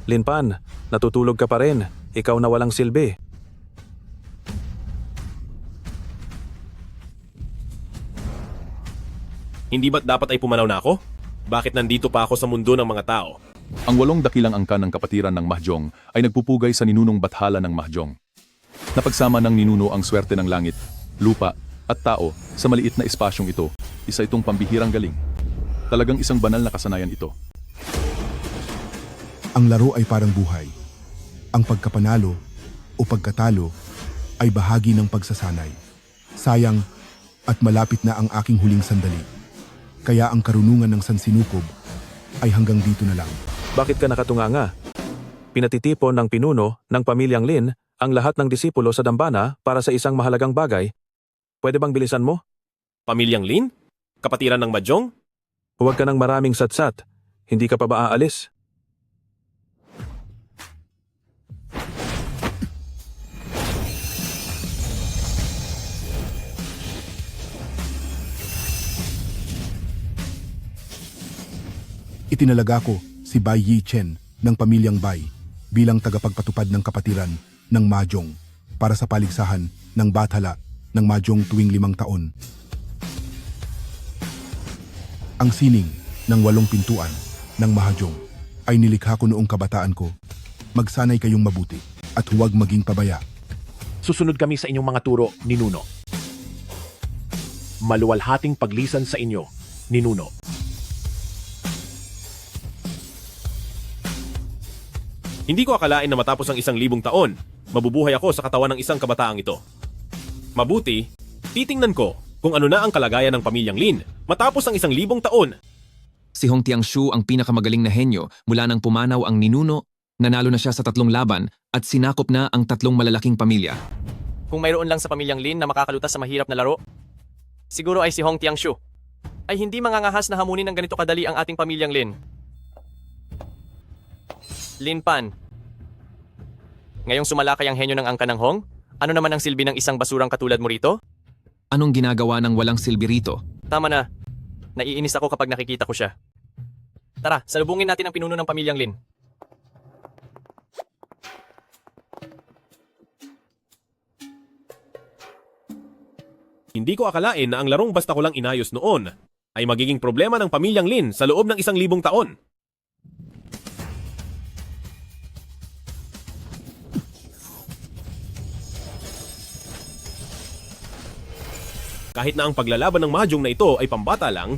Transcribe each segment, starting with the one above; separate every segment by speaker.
Speaker 1: Linpan, natutulog ka pa rin. Ikaw na walang silbi.
Speaker 2: Hindi ba't dapat ay pumanaw na ako? Bakit nandito pa ako sa mundo ng mga tao?
Speaker 3: Ang 8 dakilang angkan ng kapatiran ng Mahjong ay nagpupugay sa ninunong bathala ng Mahjong. Napagsama ng ninuno ang swerte ng langit, lupa, at tao sa maliit na espasyong ito. Isa itong pambihirang galing. Talagang isang banal na kasanayan ito.
Speaker 4: Ang laro ay parang buhay. Ang pagkapanalo o pagkatalo ay bahagi ng pagsasanay. Sayang at malapit na ang aking huling sandali. Kaya ang karunungan ng sansinukob ay hanggang dito na lang.
Speaker 1: Bakit ka nakatunganga? Pinatitipon ng pinuno ng pamilyang Lin ang lahat ng disipulo sa dambana para sa isang mahalagang bagay. Pwede bang bilisan mo?
Speaker 2: Pamilyang Lin? Kapatiran ng Mahjong?
Speaker 1: Huwag ka ng maraming satsat. Hindi ka pa ba aalis?
Speaker 4: Itinalaga ko si Bai Yi Chen ng pamilyang Bai bilang tagapagpatupad ng kapatiran ng Mahjong para sa paligsahan ng bathala ng Mahjong tuwing 5 taon. Ang sining ng 8 pintuan ng Mahjong ay nilikha ko noong kabataan ko. Magsanay kayong mabuti at huwag maging pabaya.
Speaker 5: Susunod kami sa inyong mga turo, Ninuno. Maluwalhating paglisan sa inyo, Ninuno.
Speaker 2: Hindi ko akalain na matapos ang 1,000 taon, mabubuhay ako sa katawan ng isang kabataang ito. Mabuti, titingnan ko kung ano na ang kalagayan ng pamilyang Lin matapos ang 1,000 taon.
Speaker 6: Si Hong Tiangshu ang pinakamagaling na henyo mula nang pumanaw ang ninuno, nanalo na siya sa 3 laban at sinakop na ang 3 malalaking pamilya.
Speaker 7: Kung mayroon lang sa pamilyang Lin na makakalutas sa mahirap na laro, siguro ay si Hong Tiangshu. Ay hindi mangangahas na hamunin ng ganito kadali ang ating pamilyang Lin. Linpan. Ngayong sumalakay ang henyo ng angka ng Hong, ano naman ang silbi ng isang basurang katulad mo rito?
Speaker 6: Anong ginagawa ng walang silbi rito?
Speaker 7: Tama na. Naiinis ako kapag nakikita ko siya. Tara, salubungin natin ang pinuno ng pamilyang Lin.
Speaker 2: Hindi ko akalain na ang larong basta ko lang inayos noon ay magiging problema ng pamilyang Lin sa loob ng 1,000 taon. Kahit na ang paglalaban ng Mahjong na ito ay pambata lang,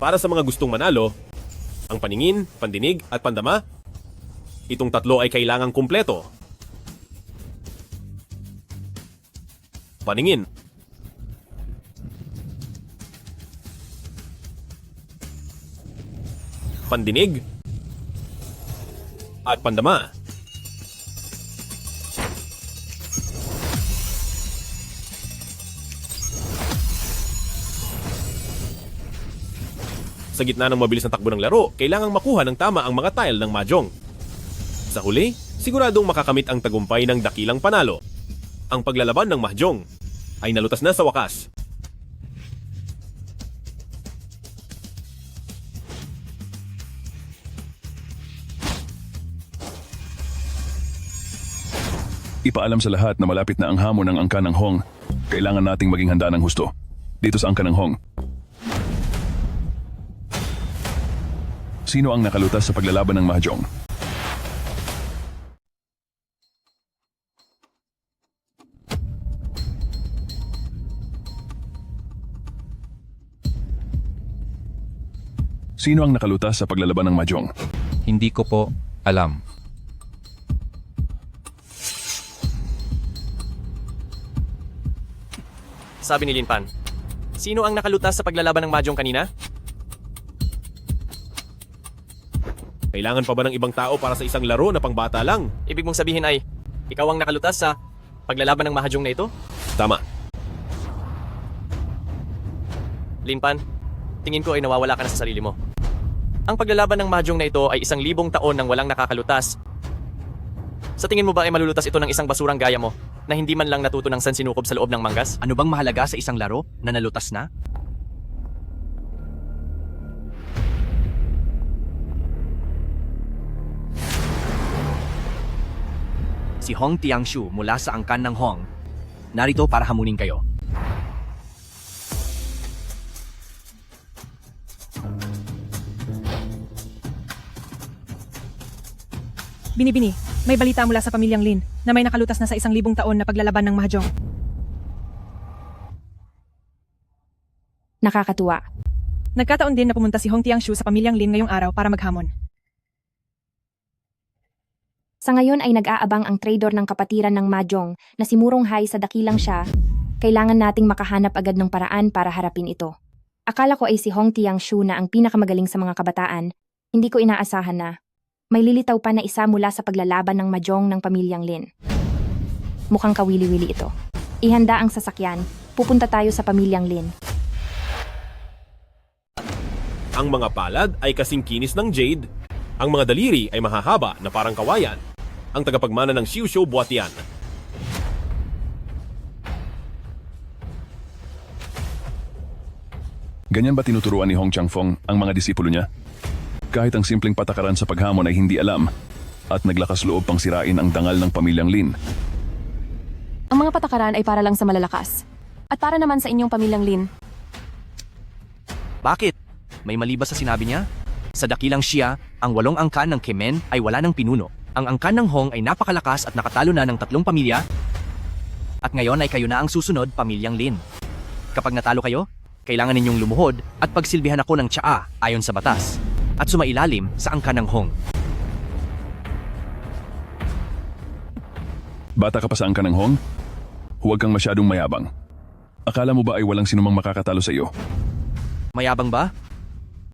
Speaker 2: para sa mga gustong manalo, ang paningin, pandinig at pandama, itong 3 ay kailangang kumpleto. Paningin, pandinig, at pandama. Sa gitna ng mabilis na takbo ng laro, kailangang makuha ng tama ang mga tile ng Mahjong. Sa huli, siguradong makakamit ang tagumpay ng dakilang panalo. Ang paglalaban ng Mahjong ay nalutas na sa wakas.
Speaker 3: Ipaalam sa lahat na malapit na ang hamon ng angka ng Hong. Kailangan nating maging handa ng husto. Dito sa angka ng Hong. Sino ang nakalutas sa paglalaban ng Mahjong? Sino ang nakalutas sa paglalaban ng Mahjong?
Speaker 8: Hindi ko po alam.
Speaker 7: Sabi ni Linpan. Sino ang nakalutas sa paglalaban ng Mahjong kanina?
Speaker 2: Kailangan pa ba ng ibang tao para sa isang laro na pangbata lang?
Speaker 7: Ibig mong sabihin ay, ikaw ang nakalutas sa paglalaban ng Mahjong na ito?
Speaker 2: Tama.
Speaker 7: Linpan, tingin ko ay nawawala ka na sa sarili mo. Ang paglalaban ng Mahjong na ito ay 1,000 taon nang walang nakakalutas. Sa tingin mo ba ay malulutas ito ng isang basurang gaya mo na hindi man lang natuto ng sansinukob sa loob ng manggas?
Speaker 9: Ano bang mahalaga sa isang laro na nalutas na? si Hong Tiangshu mula sa angkan ng Hong. Narito para hamunin kayo.
Speaker 10: Binibini, may balita mula sa pamilyang Lin na may nakalutas na sa 1,000 taon na paglalaban ng mahjong.
Speaker 11: Nakakatuwa.
Speaker 10: Nagkataon din na pumunta si Hong Tiangshu sa pamilyang Lin ngayong araw para maghamon.
Speaker 11: Sa ngayon ay nag-aabang ang trader ng kapatiran ng mahjong na si Murong Hai sa dakilang siya. Kailangan nating makahanap agad ng paraan para harapin ito. Akala ko ay si Hong Tiangshu na ang pinakamagaling sa mga kabataan. Hindi ko inaasahan na may lilitaw pa na isa mula sa paglalaban ng mahjong ng pamilyang Lin. Mukhang kawili-wili ito. Ihanda ang sasakyan. Pupunta tayo sa pamilyang Lin.
Speaker 2: Ang mga palad ay kasing kinis ng jade. Ang mga daliri ay mahahaba na parang kawayan. Ang tagapagmana ng Xiushu Buatian.
Speaker 3: Ganyan ba tinuturuan ni Hong Changfeng ang mga disipulo niya? Kahit ang simpleng patakaran sa paghamon ay hindi alam at naglakas loob pang sirain ang dangal ng pamilyang Lin.
Speaker 10: Ang mga patakaran ay para lang sa malalakas. At para naman sa inyong pamilyang Lin.
Speaker 9: Bakit? May mali ba sa sinabi niya? Sa dakilang siya, ang 8 angkan ng Kemen ay wala ng pinuno. Ang angkan ng Hong ay napakalakas at nakatalo na ng 3 pamilya. At ngayon ay kayo na ang susunod, pamilyang Lin. Kapag natalo kayo, kailangan ninyong lumuhod at pagsilbihan ako ng tsaa ayon sa batas at sumailalim sa angkan ng Hong.
Speaker 3: Bata ka pa sa angkan ng Hong? Huwag kang masyadong mayabang. Akala mo ba ay walang sinumang makakatalo sa iyo?
Speaker 9: Mayabang ba?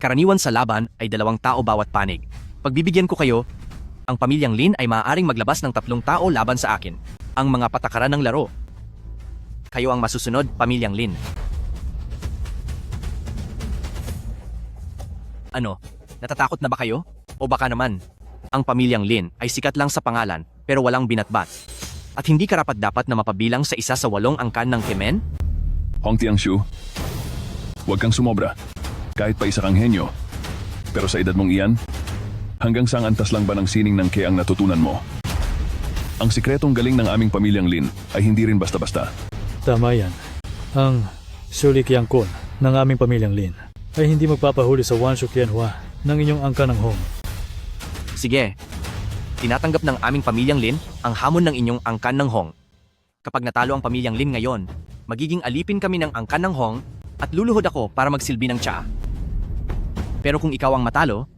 Speaker 9: Karaniwan sa laban ay 2 tao bawat panig. Pagbibigyan ko kayo, ang pamilyang Lin ay maaaring maglabas ng 3 tao laban sa akin. Ang mga patakaran ng laro. Kayo ang masusunod, pamilyang Lin. Ano? Natatakot na ba kayo? O baka naman, ang pamilyang Lin ay sikat lang sa pangalan pero walang binatbat. At hindi karapat-dapat na mapabilang sa isa sa 8 angkan ng Kemen?
Speaker 3: Hong Tiangshu, huwag kang sumobra. Kahit pa isa kang henyo. Pero sa edad mong iyan, hanggang sang antas lang ba ng sining ng Ke ang natutunan mo? Ang sikretong galing ng aming pamilyang Lin ay hindi rin basta-basta.
Speaker 12: Tama yan. Ang Sulikyangkon ng aming pamilyang Lin ay hindi magpapahuli sa Wanshu Qianhua ng inyong angka ng Hong.
Speaker 9: Sige, tinatanggap ng aming pamilyang Lin ang hamon ng inyong angkan ng Hong. Kapag natalo ang pamilyang Lin ngayon, magiging alipin kami ng angkan ng Hong at luluhod ako para magsilbi ng tsaa. Pero kung ikaw ang matalo,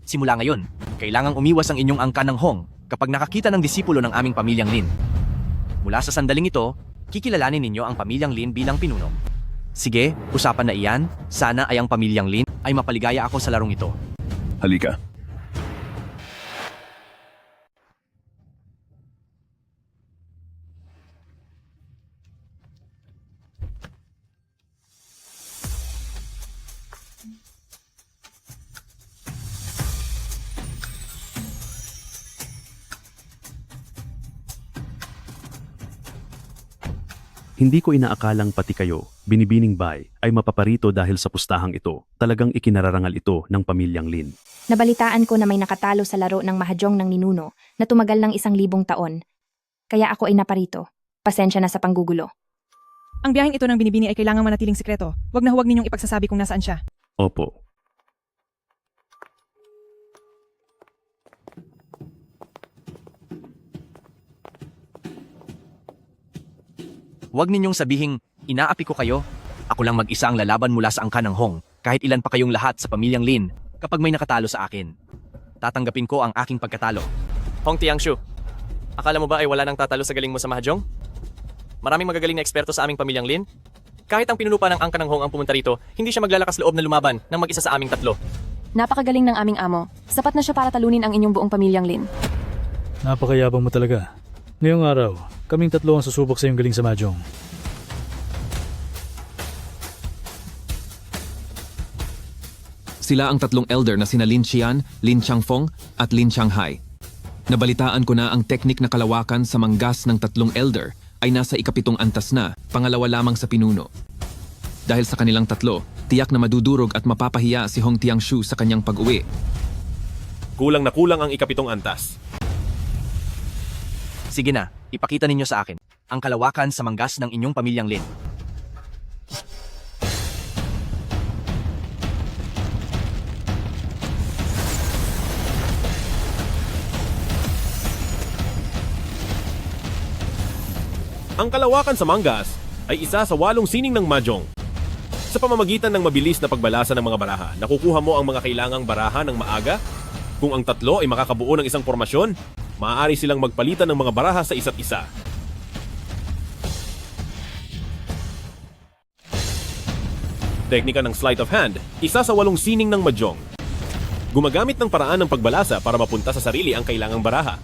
Speaker 9: simula ngayon, kailangang umiwas ang inyong angkan ng Hong kapag nakakita ng disipulo ng aming pamilyang Lin. Mula sa sandaling ito, kikilalanin ninyo ang pamilyang Lin bilang pinuno. Sige, usapan na iyan. Sana ay ang pamilyang Lin ay mapaligaya ako sa larong ito.
Speaker 3: Halika.
Speaker 13: Hindi ko inaakalang pati kayo, Binibining Bay, ay mapaparito dahil sa pustahang ito. Talagang ikinararangal ito ng pamilyang Lin.
Speaker 11: Nabalitaan ko na may nakatalo sa laro ng mahjong ng ninuno na tumagal ng 1,000 taon. Kaya ako ay naparito. Pasensya na sa panggugulo.
Speaker 10: Ang biyaheng ito ng Binibini ay kailangang manatiling sikreto. Huwag na huwag ninyong ipagsasabi kung nasaan siya.
Speaker 13: Opo.
Speaker 9: Huwag ninyong sabihing, inaapi ko kayo. Ako lang mag-isa ang lalaban mula sa angkan ng Hong, kahit ilan pa kayong lahat sa pamilyang Lin, kapag may nakatalo sa akin. Tatanggapin ko ang aking pagkatalo.
Speaker 7: Hong Tiangshu, akala mo ba ay wala nang tatalo sa galing mo sa mahjong? Maraming magagaling na eksperto sa aming pamilyang Lin. Kahit ang pinunupa ng angkan ng Hong ang pumunta rito, hindi siya maglalakas loob na lumaban ng mag-isa sa aming 3.
Speaker 10: Napakagaling ng aming amo. Sapat na siya para talunin ang inyong buong pamilyang Lin.
Speaker 12: Napakayabang mo talaga. Ngayong araw, kaming 3 ang susubok sa iyong galing sa mahjong.
Speaker 6: Sila ang 3 elder na sina Lin Xian, Lin Changfeng at Lin Changhai. Nabalitaan ko na ang teknik na kalawakan sa manggas ng 3 elder ay nasa ika-7 antas na, pangalawa lamang sa pinuno. Dahil sa kanilang 3, tiyak na madudurog at mapapahiya si Hong Tiangshu sa kanyang pag-uwi.
Speaker 2: Kulang na kulang ang ika-7 antas.
Speaker 9: Sige na, ipakita ninyo sa akin ang kalawakan sa manggas ng inyong pamilyang Lin.
Speaker 2: Ang kalawakan sa Mangas ay isa sa 8 sining ng Mahjong. Sa pamamagitan ng mabilis na pagbalasa ng mga baraha, nakukuha mo ang mga kailangang baraha ng maaga. Kung ang 3 ay makakabuo ng isang formasyon, maaari silang magpalitan ng mga baraha sa isa't isa. Teknika ng sleight of hand, isa sa 8 sining ng Mahjong. Gumagamit ng paraan ng pagbalasa para mapunta sa sarili ang kailangang baraha.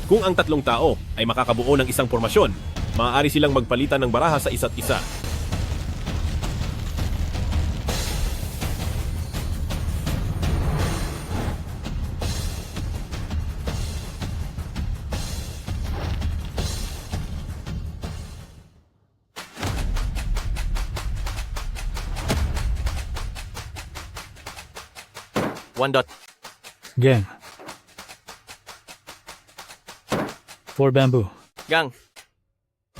Speaker 2: Kung ang 3 tao ay makakabuo ng isang formasyon, maaari silang magpalitan ng baraha sa isa't isa.
Speaker 7: One dot.
Speaker 12: Gang. 4 bamboo.
Speaker 7: Gang.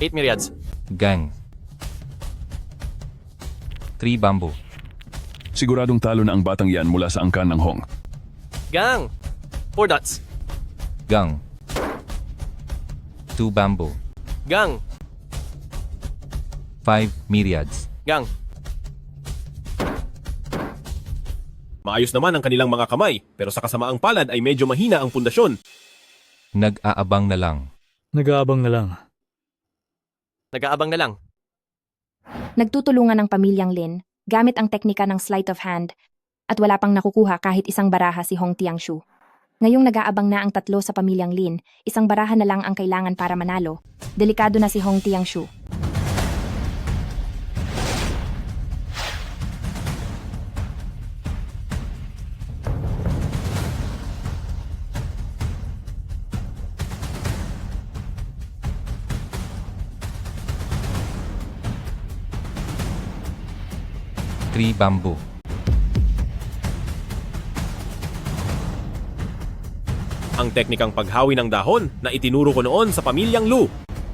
Speaker 7: 8 myriads.
Speaker 8: Gang. 3 bamboo.
Speaker 3: Siguradong talo na ang batang yan mula sa angkan ng Hong.
Speaker 7: Gang. 4 dots.
Speaker 8: Gang. 2 bamboo.
Speaker 7: Gang.
Speaker 8: 5 myriads.
Speaker 7: Gang.
Speaker 2: Maayos naman ang kanilang mga kamay, pero sa kasamaang palad ay medyo mahina ang pundasyon.
Speaker 8: Nag-aabang na lang.
Speaker 12: Nag-aabang na lang.
Speaker 7: Nag-aabang na lang.
Speaker 11: Nagtutulungan ang pamilyang Lin gamit ang teknika ng sleight of hand at wala pang nakukuha kahit isang baraha si Hong Tiangshu. Ngayong nag-aabang na ang 3 sa pamilyang Lin, isang baraha na lang ang kailangan para manalo. Delikado na si Hong Tiangshu.
Speaker 8: Three bamboo.
Speaker 2: Ang teknikang paghawi ng dahon na itinuro ko noon sa pamilyang Lu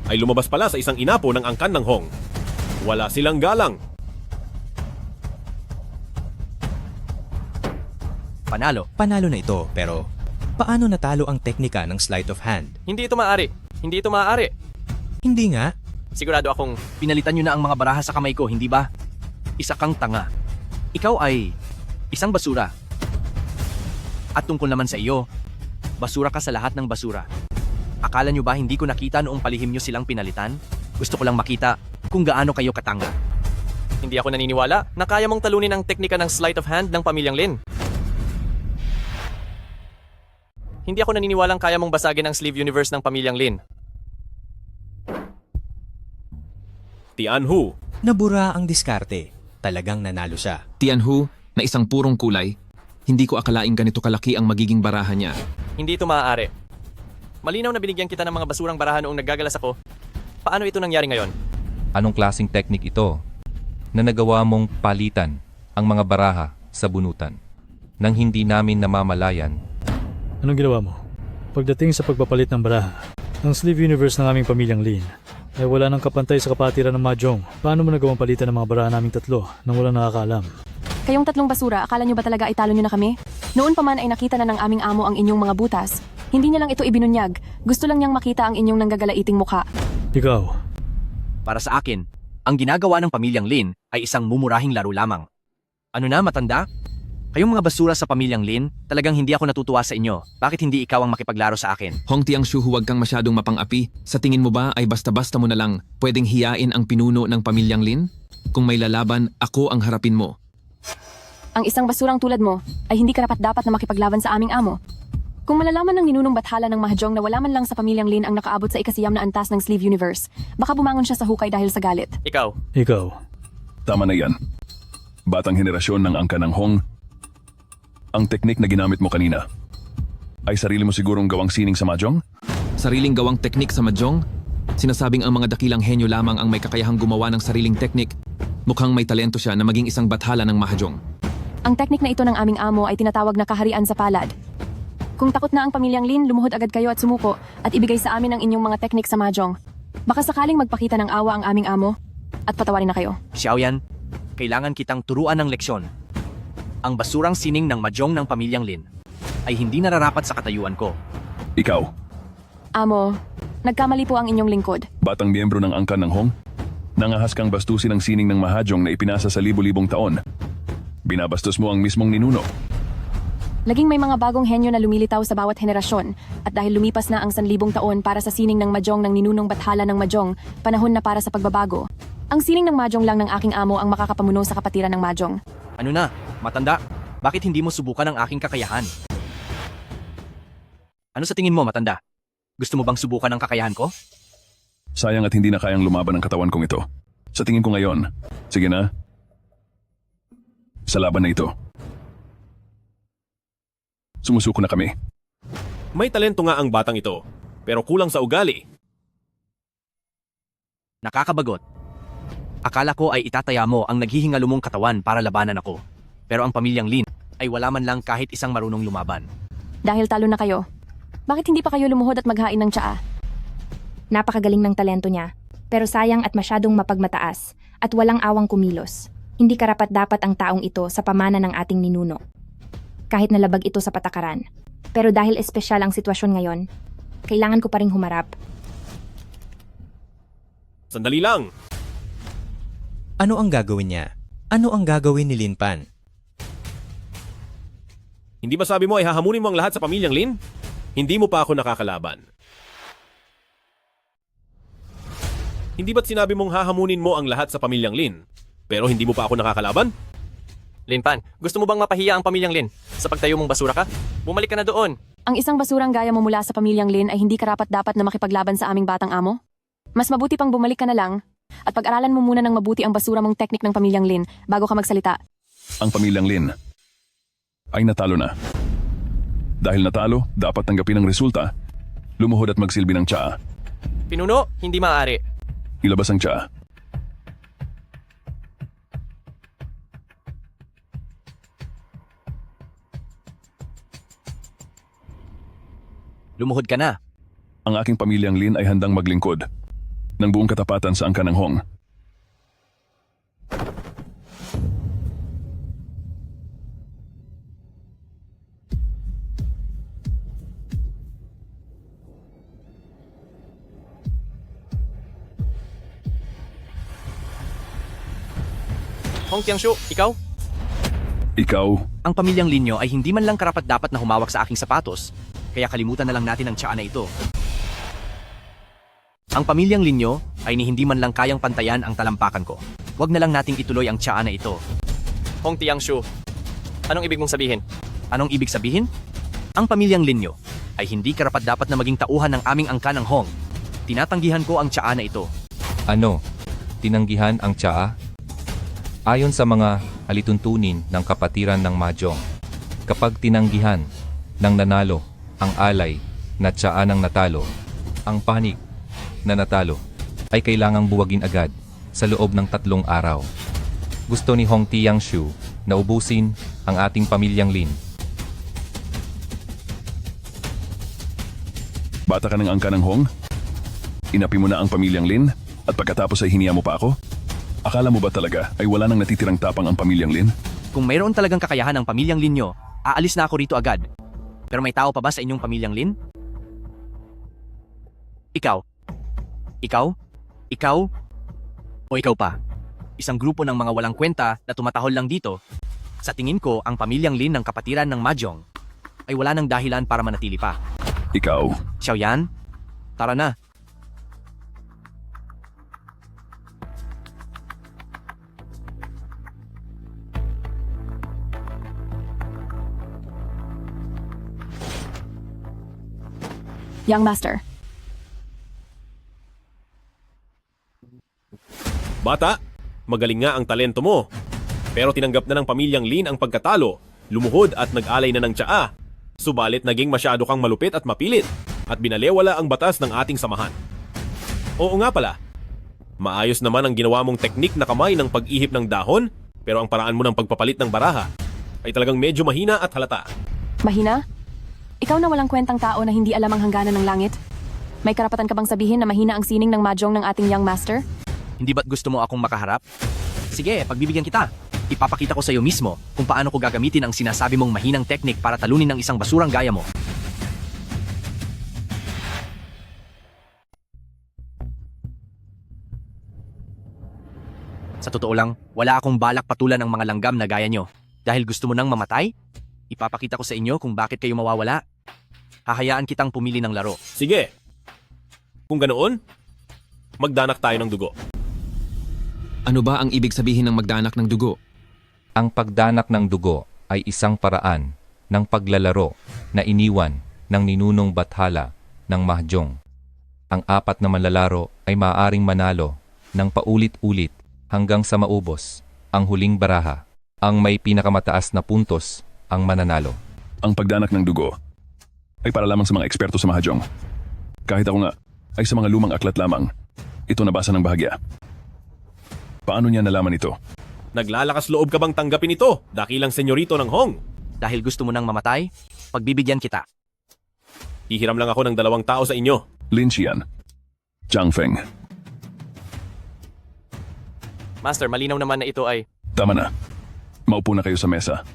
Speaker 2: ay lumabas pala sa isang inapo ng angkan ng Hong. Wala silang galang.
Speaker 9: Panalo.
Speaker 14: Panalo na ito, pero paano natalo ang teknika ng sleight of hand?
Speaker 7: Hindi ito maaari. Hindi ito maaari.
Speaker 14: Hindi nga.
Speaker 7: Sigurado akong
Speaker 9: Pinalitan nyo na ang mga baraha sa kamay ko, hindi ba? Isa kang tanga. Ikaw ay isang basura. At tungkol naman sa iyo, basura ka sa lahat ng basura. Akala nyo ba hindi ko nakita noong palihim nyo silang pinalitan? Gusto ko lang makita kung gaano kayo katanga.
Speaker 7: hindi ako naniniwala na kaya mong talunin ang teknika ng sleight of hand ng pamilyang Lin. Hindi ako naniniwalang kaya mong basagin ang sleeve universe ng pamilyang Lin.
Speaker 2: Tianhu.
Speaker 14: Nabura ang diskarte. Talagang nanalo siya.
Speaker 6: Tianhu, na isang purong kulay, hindi ko akalaing ganito kalaki ang magiging baraha niya.
Speaker 7: Hindi ito maaari. Malinaw na binigyan kita ng mga basurang baraha noong naggagalas ako. Paano ito nangyari ngayon?
Speaker 8: Anong klaseng teknik ito na nagawa mong palitan ang mga baraha sa bunutan nang hindi namin namamalayan?
Speaker 12: Anong ginawa mo? Pagdating sa pagpapalit ng baraha, ang sleeve universe ng aming pamilyang Lin ay wala nang kapantay sa kapatiran ng Mahjong. Paano mo nagawang palitan ng mga baraha naming tatlo nang walang nakakaalam?
Speaker 10: Kayong tatlong basura, akala nyo ba talaga ay talo nyo na kami? Noon pa man ay nakita na ng aming amo ang inyong mga butas. Hindi niya lang ito ibinunyag. Gusto lang niyang makita ang inyong nanggagalaiting mukha.
Speaker 12: Ikaw.
Speaker 9: Para sa akin, ang ginagawa ng pamilyang Lin ay isang mumurahing laro lamang. Ano na, matanda? Kayong mga basura sa pamilyang Lin, talagang hindi ako natutuwa sa inyo. Bakit hindi ikaw ang makipaglaro sa akin?
Speaker 6: Hong Tiangshu, huwag kang masyadong mapang-api. Sa tingin mo ba ay basta-basta mo na lang pwedeng hiyain ang pinuno ng pamilyang Lin? Kung may lalaban, ako ang harapin mo.
Speaker 10: Ang isang basurang tulad mo ay hindi karapat-dapat na makipaglaban sa aming amo. Kung malalaman ng ninunong bathala ng Mahjong na wala man lang sa pamilyang Lin ang nakaabot sa ikasiyam na antas ng sleeve universe, baka bumangon siya sa hukay dahil sa galit.
Speaker 7: Ikaw.
Speaker 12: Ikaw.
Speaker 3: Tama na yan. Batang henerasyon ng angka ng Hong. Ang teknik na ginamit mo kanina ay sarili mo sigurong gawang sining sa Mahjong?
Speaker 6: Sariling gawang teknik sa Mahjong? Sinasabing ang mga dakilang henyo lamang ang may kakayahang gumawa ng sariling teknik. Mukhang may talento siya na maging isang bathala ng Mahjong.
Speaker 10: Ang teknik na ito ng aming amo ay tinatawag na kaharian sa palad. Kung takot na ang pamilyang Lin, lumuhod agad kayo at sumuko at ibigay sa amin ang inyong mga teknik sa mahjong. Baka sakaling magpakita ng awa ang aming amo at patawarin na kayo.
Speaker 9: Xiaoyan, kailangan kitang turuan ng leksyon. Ang basurang sining ng mahjong ng pamilyang Lin ay hindi nararapat sa katayuan ko.
Speaker 3: Ikaw,
Speaker 10: Amo, nagkamali po ang inyong lingkod.
Speaker 3: batang miyembro ng angkan ng Hong, nangahas kang bastusin ang sining ng mahjong na ipinasa sa libu-libong taon. Binabastos mo ang mismong ninuno.
Speaker 10: Laging may mga bagong henyo na lumilitaw sa bawat henerasyon at dahil lumipas na ang 1,000 taon para sa sining ng mahjong ng ninunong bathala ng mahjong, panahon na para sa pagbabago. Ang sining ng mahjong lang ng aking amo ang makakapamuno sa kapatiran ng mahjong.
Speaker 9: Ano na, matanda? Bakit hindi mo subukan ang aking kakayahan? Ano sa tingin mo, matanda? Gusto mo bang subukan ang kakayahan ko?
Speaker 3: Sayang at hindi na kayang lumaban ang katawan kong ito. Sa tingin ko ngayon, sige na. Sa laban na ito. Sumusuko na kami.
Speaker 2: May talento nga ang batang ito, pero kulang sa ugali.
Speaker 9: Nakakabagot. Akala ko ay itataya mo ang naghihingalumong katawan para labanan ako. Pero ang pamilyang Lin ay wala man lang kahit isang marunong lumaban.
Speaker 10: Dahil talo na kayo, bakit hindi pa kayo lumuhod at maghain ng tsaa?
Speaker 11: Napakagaling ng talento niya, pero sayang at masyadong mapagmataas at walang awang kumilos. Hindi karapat-dapat ang taong ito sa pamana ng ating ninuno. Kahit nalabag ito sa patakaran. Pero dahil espesyal ang sitwasyon ngayon, kailangan ko pa ring humarap.
Speaker 2: Sandali lang!
Speaker 14: Ano ang gagawin niya? Ano ang gagawin ni Lin Pan?
Speaker 2: Hindi ba sabi mo ay hahamunin mo ang lahat sa pamilyang Lin? Hindi mo pa ako nakakalaban. Hindi ba't sinabi mong hahamunin mo ang lahat sa pamilyang Lin, pero hindi mo pa ako nakakalaban?
Speaker 7: Lin Pan, gusto mo bang mapahiya ang pamilyang Lin? Sa pagtayo mong basura ka? Bumalik ka na doon.
Speaker 10: Ang isang basurang gaya mo mula sa pamilyang Lin ay hindi karapat-dapat na makipaglaban sa aming batang amo? Mas mabuti pang bumalik ka na lang at pag-aralan mo muna ng mabuti ang basura mong teknik ng pamilyang Lin bago ka magsalita.
Speaker 3: Ang pamilyang Lin ay natalo na. Dahil natalo, dapat tanggapin ang resulta. Lumuhod at magsilbi ng tsaa.
Speaker 7: Pinuno, hindi maaari.
Speaker 3: Ilabas ang tsaa.
Speaker 9: Lumuhod ka na.
Speaker 3: Ang aking pamilyang Lin ay handang maglingkod ng buong katapatan sa angkan ng Hong.
Speaker 7: Hong Tiangshu, ikaw?
Speaker 3: Ikaw,
Speaker 9: Ang pamilyang Linyo ay hindi man lang karapat-dapat na humawak sa aking sapatos, kaya kalimutan na lang natin ang tsaa na ito. Ang pamilyang Linyo ay ni hindi man lang kayang pantayan ang talampakan ko. Huwag na lang nating ituloy ang tsaa na ito.
Speaker 7: Hong Tiangshu, anong ibig mong sabihin?
Speaker 9: Anong ibig sabihin? Ang pamilyang Linyo ay hindi karapat-dapat na maging tauhan ng aming angkan ng Hong. Tinatanggihan ko ang tsaa na ito.
Speaker 8: Ano? Tinanggihan ang tsaa? Ayon sa mga alituntunin ng kapatiran ng mahjong, kapag tinanggihan ng nanalo ang alay na tsaa ng natalo, ang panig na natalo ay kailangang buwagin agad sa loob ng 3 araw. Gusto ni Hong Tiangshu na ubusin ang ating pamilyang Lin.
Speaker 3: bata ka ng angkan ng Hong? Inapi mo na ang pamilyang Lin at pagkatapos ay hiniya mo pa ako? Akala mo ba talaga ay wala nang natitirang tapang ang pamilyang Lin?
Speaker 9: Kung mayroon talagang kakayahan ng pamilyang Linyo, aalis na ako rito agad. Pero may tao pa ba sa inyong pamilyang Lin? Ikaw? Ikaw? Ikaw? O ikaw pa? Isang grupo ng mga walang kwenta na tumatahol lang dito. Sa tingin ko, ang pamilyang Lin ng kapatiran ng mahjong ay wala nang dahilan para manatili pa.
Speaker 3: Ikaw,
Speaker 9: Xiaoyan, tara na.
Speaker 10: Young Master.
Speaker 2: Bata, magaling nga ang talento mo. Pero tinanggap na ng pamilyang Lin ang pagkatalo, lumuhod at nag-alay na ng tsaa. Subalit naging masyado kang malupit at mapilit at binalewala ang batas ng ating samahan. Oo nga pala, maayos naman ang ginawa mong teknik na kamay ng pag-ihip ng dahon, pero ang paraan mo ng pagpapalit ng baraha ay talagang medyo mahina at halata.
Speaker 10: Mahina? Ikaw na walang kwentang tao na hindi alam ang hangganan ng langit? May karapatan ka bang sabihin na mahina ang sining ng mahjong ng ating young master?
Speaker 9: Hindi ba't gusto mo akong makaharap? Sige, pagbibigyan kita. Ipapakita ko sa iyo mismo kung paano ko gagamitin ang sinasabi mong mahinang teknik para talunin ng isang basurang gaya mo. Sa totoo lang, wala akong balak patulan ng mga langgam na gaya nyo. Dahil gusto mo nang mamatay? Ipapakita ko sa inyo kung bakit kayo mawawala. Hahayaan kitang pumili ng laro.
Speaker 2: Sige. Kung ganoon, magdanak tayo ng dugo.
Speaker 6: Ano ba ang ibig sabihin ng magdanak ng dugo?
Speaker 8: Ang pagdanak ng dugo ay isang paraan ng paglalaro na iniwan ng ninunong bathala ng mahjong. Ang apat na manlalaro ay maaaring manalo ng paulit-ulit hanggang sa maubos ang huling baraha. Ang may pinakamataas na puntos ang mananalo.
Speaker 3: Ang pagdanak ng dugo ay para lamang sa mga eksperto sa mahjong. Kahit ako nga ay sa mga lumang aklat lamang, ito nabasa ng bahagya. Paano niya nalaman ito?
Speaker 2: Naglalakas loob ka bang tanggapin ito, dakilang senyorito ng Hong?
Speaker 9: Dahil gusto mo nang mamatay, pagbibigyan kita.
Speaker 2: Hihiram lang ako ng 2 tao sa inyo.
Speaker 3: Lin Xian, Zhang Feng.
Speaker 7: Master, malinaw naman na ito ay...
Speaker 3: Tama na. Maupo na kayo sa mesa.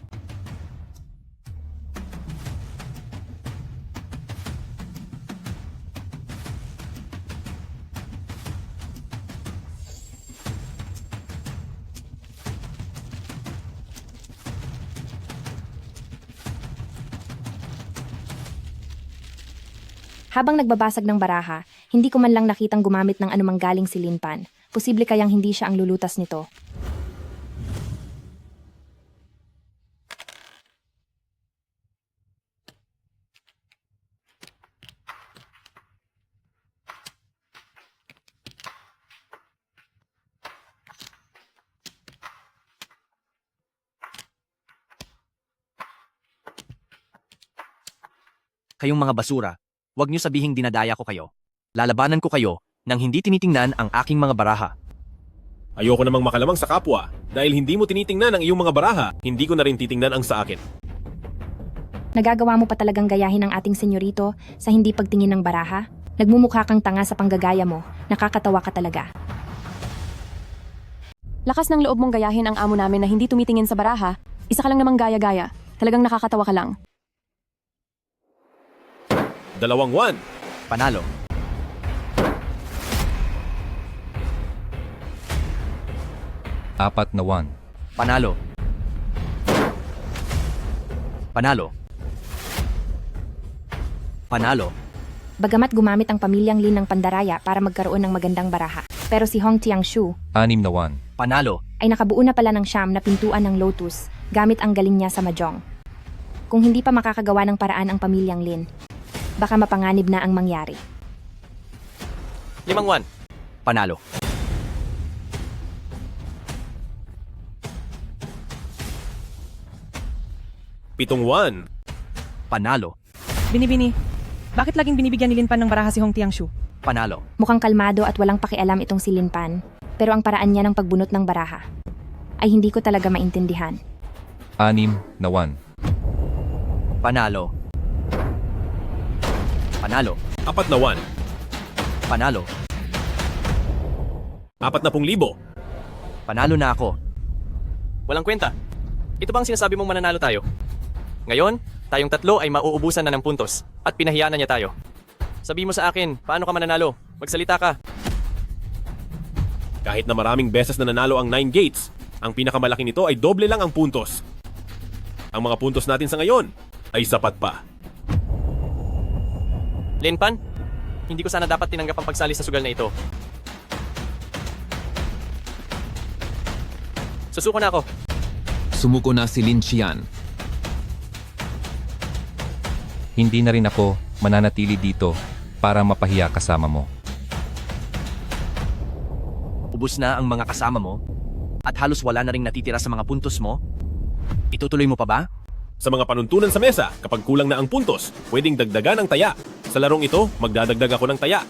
Speaker 11: Habang nagbabasag ng baraha, hindi ko man lang nakitang gumamit ng anumang galing si Lin Pan. Posible kayang hindi siya ang lulutas nito.
Speaker 9: Kayong mga basura, huwag niyo sabihing dinadaya ko kayo. Lalabanan ko kayo nang hindi tinitingnan ang aking mga baraha.
Speaker 2: Ayoko namang makalamang sa kapwa. Dahil hindi mo tinitingnan ang iyong mga baraha, hindi ko na rin titingnan ang sa akin.
Speaker 11: Nagagawa mo pa talagang gayahin ang ating senyorito sa hindi pagtingin ng baraha? Nagmumukha kang tanga sa panggagaya mo. Nakakatawa ka talaga.
Speaker 10: Lakas ng loob mong gayahin ang amo namin na hindi tumitingin sa baraha. Isa ka lang namang gaya-gaya. Talagang nakakatawa ka lang.
Speaker 2: 2-1.
Speaker 9: Panalo.
Speaker 8: Apat na 1.
Speaker 9: Panalo. Panalo. Panalo.
Speaker 11: Bagamat gumamit ang pamilyang Lin ng pandaraya para magkaroon ng magandang baraha, pero si Hong Tiangshu
Speaker 8: 6 na 1.
Speaker 9: Panalo.
Speaker 11: ay nakabuo na pala ng siyam na pintuan ng Lotus gamit ang galing niya sa mahjong. Kung hindi pa makakagawa ng paraan ang pamilyang Lin, baka mapanganib na ang mangyari.
Speaker 7: 5-1.
Speaker 9: Panalo.
Speaker 2: Pitong 1.
Speaker 9: Panalo.
Speaker 15: Binibini, bakit laging binibigyan ni Linpan ng baraha si Hong Tiangshu?
Speaker 9: Panalo.
Speaker 11: Mukhang kalmado at walang pakialam itong si Linpan, pero ang paraan niya ng pagbunot ng baraha ay hindi ko talaga maintindihan.
Speaker 8: 6 na 1.
Speaker 9: Panalo. Panalo.
Speaker 2: 4 na 1.
Speaker 9: Panalo.
Speaker 2: 40,000.
Speaker 9: Panalo na ako.
Speaker 7: Walang kwenta. Ito bang sinasabi mong mananalo tayo? Ngayon, tayong tatlo ay mauubusan na ng puntos at pinahiya na niya tayo. Sabi mo sa akin, paano ka mananalo? Magsalita ka.
Speaker 2: Kahit na maraming beses na nanalo ang 9 gates, ang pinakamalaki nito ay doble lang ang puntos. Ang mga puntos natin sa ngayon ay sapat pa.
Speaker 7: Linpan, hindi ko sana dapat tinanggap ang pagsali sa sugal na ito. Susuko na ako.
Speaker 6: Sumuko na si Lin Xian.
Speaker 8: Hindi na rin ako mananatili dito para mapahiya kasama mo.
Speaker 9: Ubus na ang mga kasama mo at halos wala na ring natitira sa mga puntos mo. Itutuloy mo pa ba?
Speaker 2: Sa mga panuntunan sa mesa, kapag kulang na ang puntos, pwedeng dagdagan ang taya. Sa larong ito, magdadagdag ako ng taya.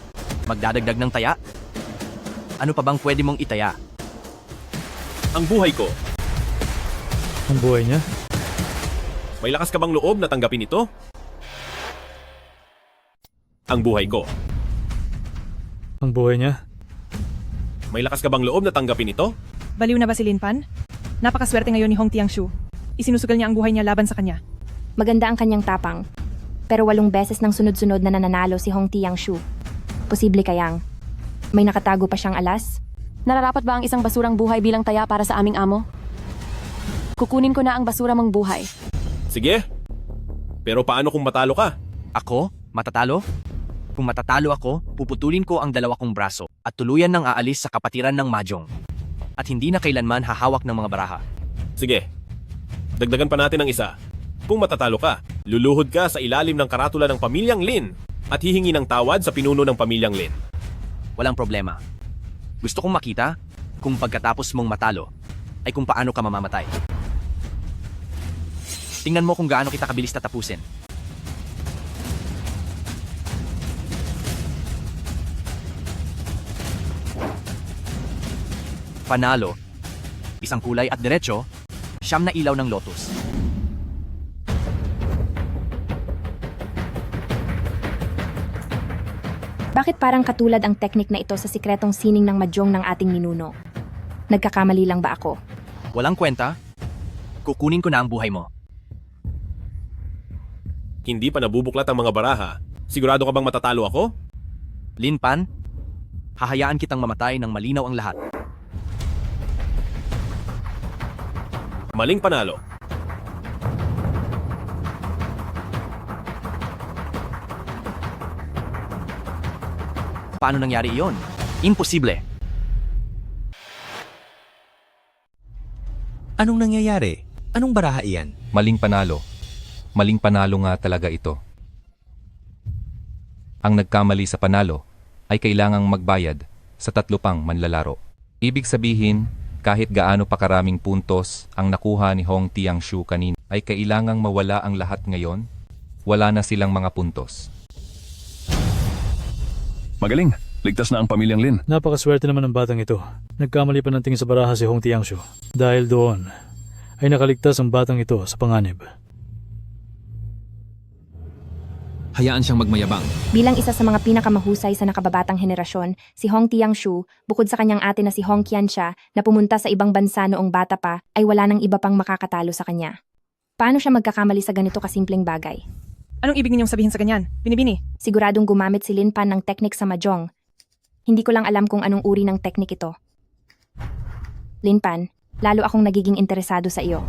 Speaker 9: Magdadagdag ng taya? Ano pa bang pwede mong itaya?
Speaker 2: Ang buhay ko.
Speaker 12: Ang buhay niya?
Speaker 2: May lakas ka bang loob na tanggapin ito? ang buhay ko.
Speaker 12: Ang buhay niya?
Speaker 2: May lakas ka bang loob na tanggapin ito?
Speaker 15: Baliw na ba si Lin Pan? Napakaswerte ngayon ni Hong Tiangshu. Isinusugal niya ang buhay niya laban sa kanya.
Speaker 11: Maganda ang kanyang tapang. Pero 8 beses ng sunod-sunod na nananalo si Hong Tiangshu. Posible kayang may nakatago pa siyang alas?
Speaker 10: Nararapat ba ang isang basurang buhay bilang taya para sa aming amo? Kukunin ko na ang basura mong buhay.
Speaker 2: Sige. Pero paano kung matalo ka?
Speaker 9: Ako? Matatalo? Kung matatalo ako, puputulin ko ang 2 kong braso at tuluyan nang aalis sa kapatiran ng Mahjong. At hindi na kailanman hahawak ng mga baraha.
Speaker 2: Sige. Dagdagan pa natin ng isa. Kung matatalo ka, luluhod ka sa ilalim ng karatula ng pamilyang Lin at hihingi ng tawad sa pinuno ng pamilyang Lin.
Speaker 9: Walang problema. Gusto kong makita kung pagkatapos mong matalo ay kung paano ka mamamatay. Tingnan mo kung gaano kita kabilis tatapusin. Panalo. Isang kulay at diretso, 9 na ilaw ng lotus.
Speaker 11: Bakit parang katulad ang teknik na ito sa sikretong sining ng Mahjong ng ating ninuno? Nagkakamali lang ba ako?
Speaker 9: Walang kwenta. Kukunin ko na ang buhay mo.
Speaker 2: Hindi pa nabubuklat ang mga baraha. Sigurado ka bang matatalo ako?
Speaker 9: Lin Pan, hahayaan kitang mamatay ng malinaw ang lahat.
Speaker 2: Maling panalo.
Speaker 9: Paano nangyari iyon? Imposible.
Speaker 14: Anong nangyayari? Anong baraha iyan?
Speaker 8: Maling panalo. Maling panalo nga talaga ito. Ang nagkamali sa panalo ay kailangang magbayad sa 3 pang manlalaro. Ibig sabihin, kahit gaano pa karaming puntos ang nakuha ni Hong Tiangshu kanina, ay kailangang mawala ang lahat ngayon. Wala na silang mga puntos.
Speaker 3: Magaling. Ligtas na ang pamilyang Lin.
Speaker 12: Napakaswerte naman ng batang ito. Nagkamali pa ng tingin sa baraha si Hong Tiangshu. Dahil doon, ay nakaligtas ang batang ito sa panganib.
Speaker 6: Hayaan siyang magmayabang.
Speaker 11: Bilang isa sa mga pinakamahusay sa nakababatang henerasyon, si Hong Tiangshu, bukod sa kanyang ate na si Hong Qianxia na pumunta sa ibang bansa noong bata pa, ay wala nang iba pang makakatalo sa kanya. Paano siya magkakamali sa ganito kasimpleng bagay?
Speaker 15: Anong ibig ninyong sabihin sa ganyan? Binibini?
Speaker 11: Siguradong gumamit si Lin Pan ng teknik sa Mahjong. Hindi ko lang alam kung anong uri ng teknik ito. Lin Pan, lalo akong nagiging interesado sa iyo.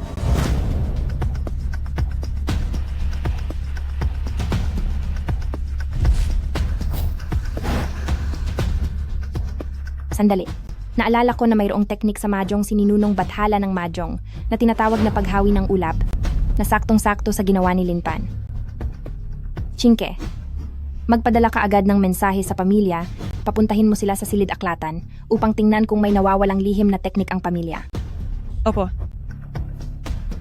Speaker 11: Sandali. Naalala ko na mayroong teknik sa Mahjong si Ninunong Bathala ng Mahjong na tinatawag na paghawi ng ulap na saktong-sakto sa ginawa ni Lin Pan. Chinke, magpadala ka agad ng mensahe sa pamilya, papuntahin mo sila sa silid aklatan upang tingnan kung may nawawalang lihim na teknik ang pamilya.
Speaker 15: Opo.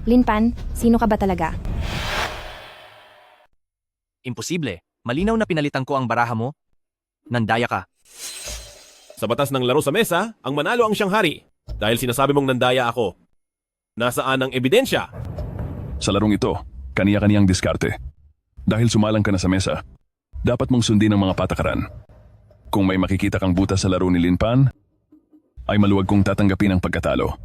Speaker 11: Lin Pan, sino ka ba talaga?
Speaker 9: Imposible. Malinaw na pinalitan ko ang baraha mo. Nandaya ka.
Speaker 2: Sa batas ng laro sa mesa, ang manalo ang siyang hari. Dahil sinasabi mong nandaya ako. Nasaan ang ebidensya?
Speaker 3: Sa larong ito, kaniya-kaniyang diskarte. Dahil sumalang ka na sa mesa, dapat mong sundin ang mga patakaran. Kung may makikita kang butas sa laro ni Lin Pan, ay maluwag kong tatanggapin ang pagkatalo.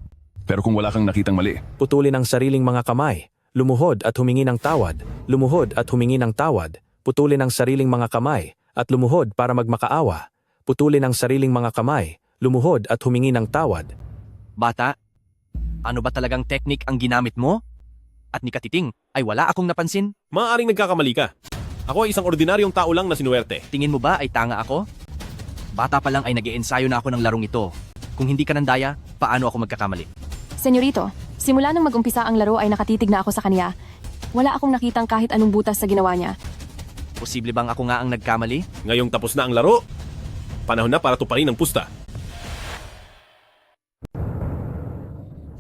Speaker 3: Pero kung wala kang nakitang mali,
Speaker 1: Putulin ang sariling mga kamay. Lumuhod at humingi ng tawad. Lumuhod at humingi ng tawad. Putulin ang sariling mga kamay at lumuhod para magmakaawa. Putulin ang sariling mga kamay, lumuhod at humingi ng tawad.
Speaker 9: Bata, ano ba talagang teknik ang ginamit mo? At ni Katiting ay wala akong napansin?
Speaker 2: Maaaring nagkakamali ka. Ako ay isang ordinaryong tao lang na sinuwerte.
Speaker 9: Tingin mo ba ay tanga ako? Bata pa lang ay nag-iensayo na ako ng larong ito. Kung hindi ka nandaya, paano ako magkakamali?
Speaker 10: Senyorito, simula nang mag-umpisa ang laro ay nakatitig na ako sa kanya. Wala akong nakitang kahit anong butas sa ginawa niya.
Speaker 9: Posible bang ako nga ang nagkamali?
Speaker 2: Ngayong tapos na ang laro, panahon na para tuparin ang pusta.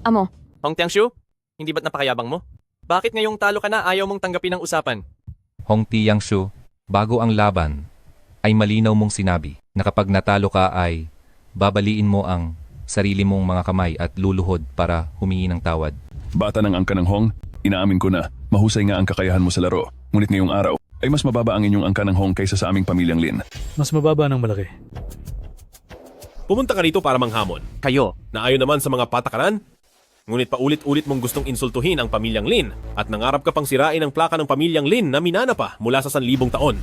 Speaker 10: Amo.
Speaker 7: Hong Tiangshu, hindi ba't napakayabang mo? Bakit ngayong talo ka na ayaw mong tanggapin ang usapan?
Speaker 8: Hong Tiangshu, bago ang laban, ay malinaw mong sinabi na kapag natalo ka ay babaliin mo ang sarili mong mga kamay at luluhod para humingi ng tawad.
Speaker 3: bata ng angka ng Hong, inaamin ko na mahusay nga ang kakayahan mo sa laro. Ngunit ngayong araw, ay mas mababa ang inyong angka ng Hong kaysa sa aming pamilyang Lin.
Speaker 12: Mas mababa ng malaki.
Speaker 2: Pumunta ka rito para manghamon.
Speaker 9: Kayo,
Speaker 2: Na ayon naman sa mga patakaran, ngunit paulit-ulit mong gustong insultuhin ang pamilyang Lin at nangarap ka pang sirain ang plaka ng pamilyang Lin na minana pa mula sa 1,000 taon.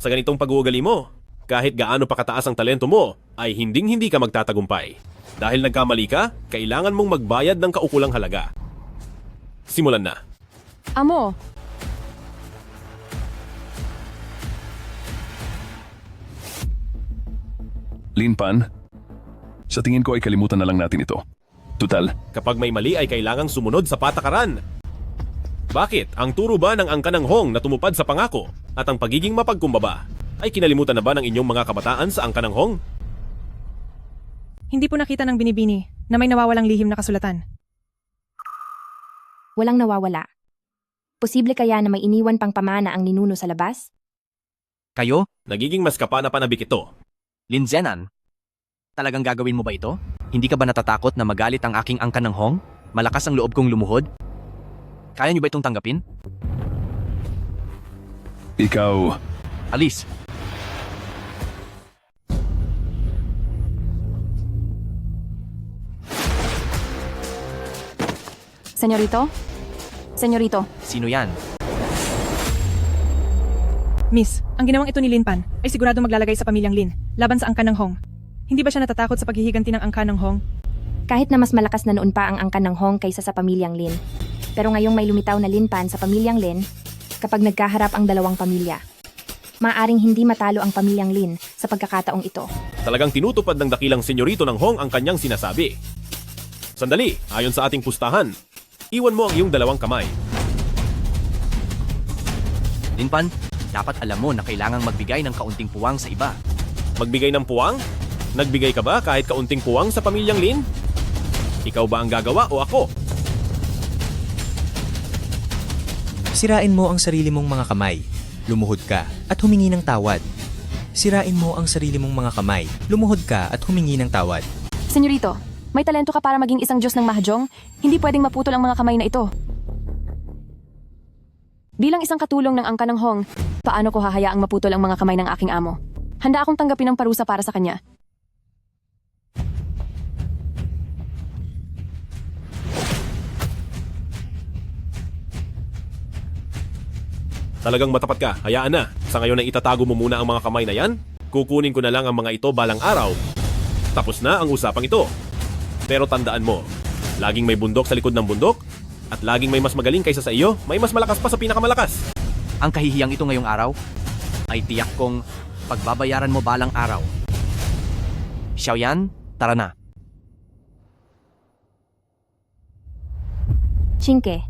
Speaker 2: Sa ganitong pag-uugali mo, kahit gaano pa kataas ang talento mo, ay hinding-hindi ka magtatagumpay. Dahil nagkamali ka, kailangan mong magbayad ng kaukulang halaga. Simulan na.
Speaker 10: Amo,
Speaker 3: Lin Pan, sa tingin ko ay kalimutan na lang natin ito. Tutal,
Speaker 2: Kapag may mali ay kailangang sumunod sa patakaran. Bakit? Ang turo ba ng angka ng Hong na tumupad sa pangako at ang pagiging mapagkumbaba ay kinalimutan na ba ng inyong mga kabataan sa angka ng Hong?
Speaker 15: Hindi po nakita ng binibini na may nawawalang lihim na kasulatan.
Speaker 11: Walang nawawala. Posible kaya na may iniwan pang pamana ang ninuno sa labas?
Speaker 9: kayo,
Speaker 2: Nagiging mas kapana-panabik ito.
Speaker 9: Linzenan. Talagang gagawin mo ba ito? Hindi ka ba natatakot na magalit ang aking angka ng Hong? Malakas ang loob kong lumuhod? Kaya niyo ba itong tanggapin?
Speaker 3: ikaw,
Speaker 9: Alis.
Speaker 10: senyorito? Senyorito,
Speaker 9: Sino yan?
Speaker 15: Miss, ang ginawang ito ni Lin Pan ay sigurado maglalagay sa pamilyang Lin laban sa angka ng Hong. Hindi ba siya natatakot sa paghihiganti ng angka ng Hong?
Speaker 11: Kahit na mas malakas na noon pa ang angka ng Hong kaysa sa pamilyang Lin. Pero ngayong may lumitaw na Lin Pan sa pamilyang Lin, kapag nagkaharap ang dalawang pamilya, maaring hindi matalo ang pamilyang Lin sa pagkakataong ito.
Speaker 2: Talagang tinutupad ng dakilang senyorito ng Hong ang kanyang sinasabi. Sandali, ayon sa ating pustahan, iwan mo ang iyong dalawang kamay.
Speaker 9: Lin Pan, dapat alam mo na kailangang magbigay ng kaunting puwang sa iba.
Speaker 2: Magbigay ng puwang? Nagbigay ka ba kahit kaunting puwang sa pamilyang Lin? Ikaw ba ang gagawa o ako?
Speaker 14: Sirain mo ang sarili mong mga kamay. Lumuhod ka at humingi ng tawad. Sirain mo ang sarili mong mga kamay. Lumuhod ka at humingi ng tawad.
Speaker 10: senyorito, may talento ka para maging isang Diyos ng mahjong? Hindi pwedeng maputol ang mga kamay na ito. Bilang isang katulong ng angka ng Hong, paano ko hahayaang maputol ang mga kamay ng aking amo? Handa akong tanggapin ang parusa para sa kanya.
Speaker 2: Talagang matapat ka, hayaan na. Sa ngayon ay itatago mo muna ang mga kamay na yan. Kukunin ko na lang ang mga ito balang araw. Tapos na ang usapang ito. Pero tandaan mo, laging may bundok sa likod ng bundok at laging may mas magaling kaysa sa iyo, may mas malakas pa sa pinakamalakas.
Speaker 9: Ang kahihiyang ito ngayong araw ay tiyak kong pagbabayaran mo balang araw. Xiaoyan, tara na.
Speaker 11: Chinke,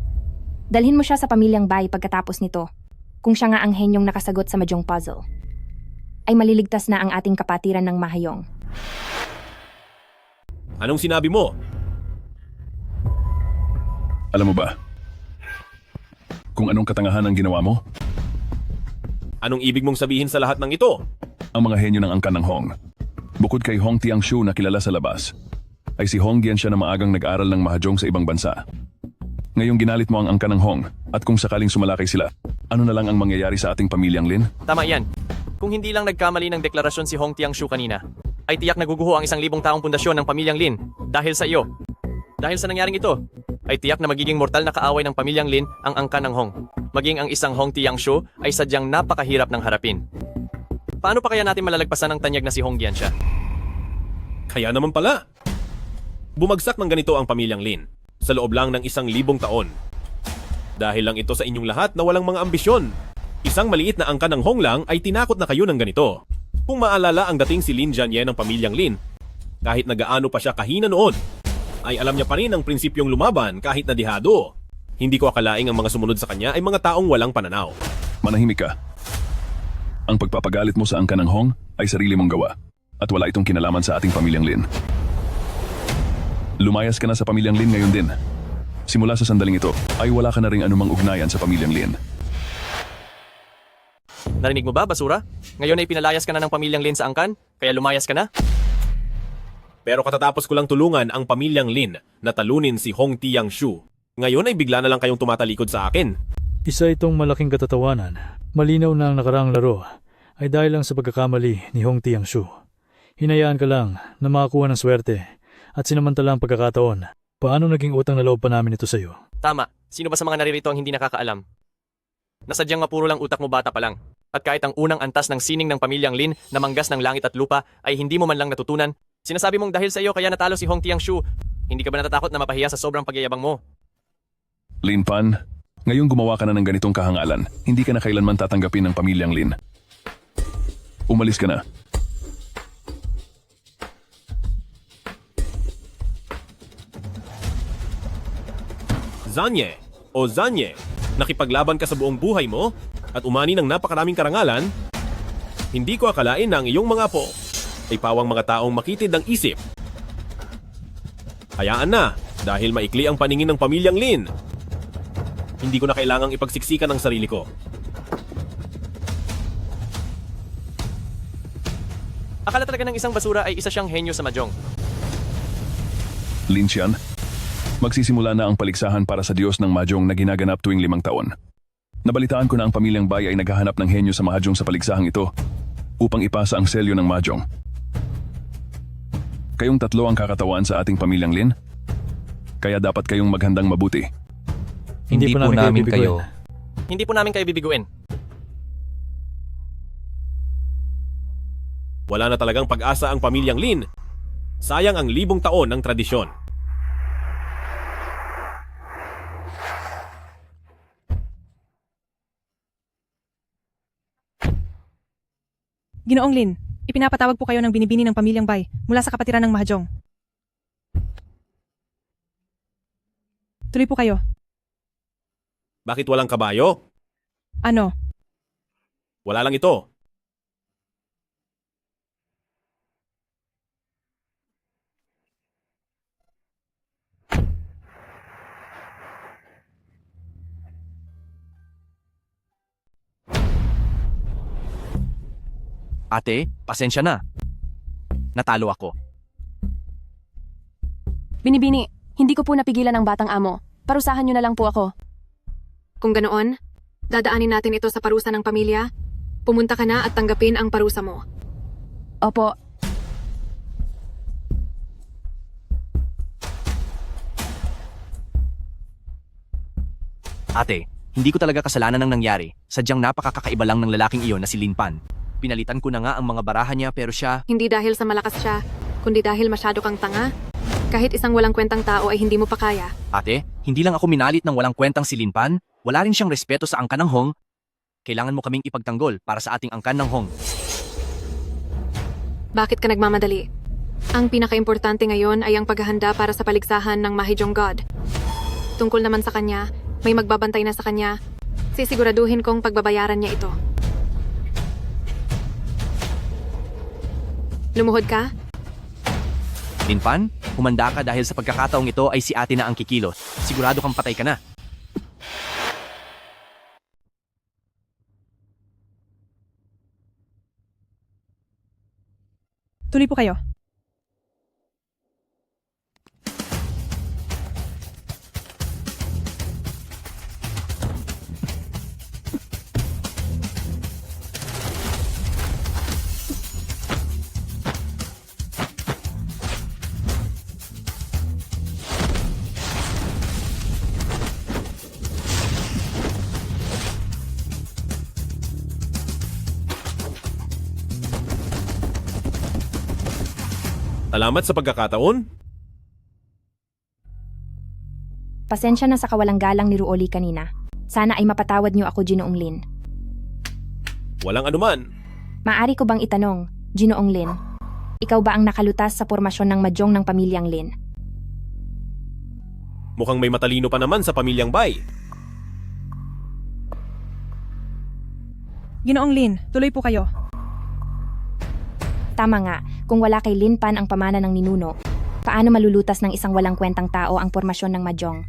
Speaker 11: dalhin mo siya sa pamilyang Bai pagkatapos nito. Kung siya nga ang henyong nakasagot sa Mahjong puzzle, ay maliligtas na ang ating kapatiran ng Mahayong.
Speaker 2: Anong sinabi mo?
Speaker 3: alam mo ba kung anong katangahan ang ginawa mo?
Speaker 2: Anong ibig mong sabihin sa lahat ng ito?
Speaker 3: Ang mga henyo ng angka ng Hong. Bukod kay Hong Tiangshu na kilala sa labas, ay si Hong Gian siya na maagang nag-aral ng mahjong sa ibang bansa. Ngayong ginalit mo ang angka ng Hong at kung sakaling sumalakay sila, ano na lang ang mangyayari sa ating pamilyang Lin?
Speaker 7: Tama yan. Kung hindi lang nagkamali ng deklarasyon si Hong Tiangshu kanina, ay tiyak naguguho ang 1,000 taong pundasyon ng pamilyang Lin dahil sa iyo. Dahil sa nangyaring ito, ay tiyak na magiging mortal na kaaway ng pamilyang Lin ang angka ng Hong. Maging ang isang Hong Tiangshu ay sadyang napakahirap ng harapin. Paano pa kaya natin malalagpasan ang tanyag na si Hong Gian siya?
Speaker 2: Kaya naman pala. Bumagsak ng ganito ang pamilyang Lin sa loob lang ng 1,000 taon. Dahil lang ito sa inyong lahat na walang mga ambisyon. Isang maliit na angka ng Hong lang ay tinakot na kayo ng ganito. Kung maalala ang dating si Lin Jianye ng pamilyang Lin, kahit nagaano pa siya kahina noon, ay alam niya pa rin ang prinsipyong lumaban kahit nadihado. Hindi ko akalaing ang mga sumunod sa kanya ay mga taong walang pananaw.
Speaker 3: Manahimik ka. Ang pagpapagalit mo sa angka ng Hong ay sarili mong gawa at wala itong kinalaman sa ating pamilyang Lin. Lumayas ka na sa pamilyang Lin ngayon din. Simula sa sandaling ito, ay wala ka na ring anumang ugnayan sa pamilyang Lin.
Speaker 7: Narinig mo ba, basura? Ngayon ay pinalayas ka na ng pamilyang Lin sa angkan, kaya lumayas ka na?
Speaker 2: Pero katatapos ko lang tulungan ang pamilyang Lin na talunin si Hong Tiangshu. Ngayon ay bigla na lang kayong tumatalikod sa akin.
Speaker 12: Isa itong malaking katatawanan Malinaw na ang nakaraang laro ay dahil lang sa pagkakamali ni Hong Tiangshu. Hinayaan ka lang na makakuha ng swerte at sinamantala ang pagkakataon. Paano naging utang na loob pa namin ito sa'yo?
Speaker 7: Tama, sino ba sa mga naririto ang hindi nakakaalam? Nasadyang mapuro lang utak mo bata pa lang. At kahit ang unang antas ng sining ng pamilyang Lin na manggas ng langit at lupa ay hindi mo man lang natutunan, sinasabi mong dahil sa iyo kaya natalo si Hong Tiangshu. Hindi ka ba natatakot na mapahiya sa sobrang pagyayabang mo?
Speaker 3: Lin Pan, ngayong gumawa ka na ng ganitong kahangalan, hindi ka na kailanman tatanggapin ng pamilyang Lin. Umalis ka na.
Speaker 2: Zanye o Zanye, nakipaglaban ka sa buong buhay mo at umani ng napakaraming karangalan, hindi ko akalain na ang iyong mga apo ay pawang mga taong makitid ang isip. Hayaan na, dahil maikli ang paningin ng pamilyang Lin. Hindi ko na kailangang ipagsiksikan ang sarili ko.
Speaker 7: Akala talaga ng isang basura ay isa siyang henyo sa mahjong.
Speaker 3: Lin Xian, magsisimula na ang paligsahan para sa Diyos ng Mahjong na ginaganap tuwing 5 taon. Nabalitaan ko na ang pamilyang Bai ay naghahanap ng henyo sa Mahjong sa paligsahang ito upang ipasa ang selyo ng Mahjong. Kayong tatlo ang kakatawan sa ating pamilyang Lin, kaya dapat kayong maghandang mabuti.
Speaker 8: Hindi po namin kayo.
Speaker 7: Hindi po namin kayo bibiguin.
Speaker 2: Wala na talagang pag-asa ang pamilyang Lin. Sayang ang 1000 taon ng tradisyon.
Speaker 15: Ginoong Lin, ipinapatawag po kayo ng binibini ng pamilyang Bai mula sa kapatiran ng Mahjong. Tuloy po kayo.
Speaker 2: Bakit walang kabayo?
Speaker 15: Ano?
Speaker 2: Wala lang ito.
Speaker 9: Ate, pasensya na. Natalo ako.
Speaker 10: Binibini, hindi ko po napigilan ang batang amo. Parusahan niyo na lang po ako. Kung ganoon, dadaanin natin ito sa parusa ng pamilya. Pumunta ka na at tanggapin ang parusa mo. Opo.
Speaker 9: Ate, hindi ko talaga kasalanan ng nangyari. Sadyang napakakakaiba lang ng lalaking iyon na si Lin Pan. Pinalitan ko na nga ang mga baraha niya pero siya...
Speaker 10: Hindi dahil sa malakas siya, kundi dahil masyado kang tanga. Kahit isang walang kwentang tao ay hindi mo pa kaya.
Speaker 9: Ate, hindi lang ako minalit ng walang kwentang si Lin Pan. Wala rin siyang respeto sa angkan ng Hong. Kailangan mo kaming ipagtanggol para sa ating angkan ng Hong.
Speaker 10: Bakit ka nagmamadali? Ang pinakaimportante ngayon ay ang paghahanda para sa paligsahan ng Mahjong God. Tungkol naman sa kanya, may magbabantay na sa kanya. Sisiguraduhin kong pagbabayaran niya ito. Lumuhod ka?
Speaker 9: Lin Pan, humanda ka dahil sa pagkakataong ito ay si ate na ang kikilos. Sigurado kang patay ka na.
Speaker 15: Tuloy po kayo.
Speaker 2: Salamat sa pagkakataon.
Speaker 11: Pasensya na sa kawalang galang ni Ruoli kanina. Sana ay mapatawad niyo ako, Ginoong Lin.
Speaker 2: Walang anuman.
Speaker 11: Maari ko bang itanong, Ginoong Lin, ikaw ba ang nakalutas sa pormasyon ng mahjong ng pamilyang Lin?
Speaker 2: Mukhang may matalino pa naman sa pamilyang Bai.
Speaker 15: Ginoong Lin, tuloy po kayo.
Speaker 11: Tama nga, kung wala kay Lin Pan ang pamana ng ninuno, paano malulutas ng isang walang kwentang tao ang pormasyon ng mahjong?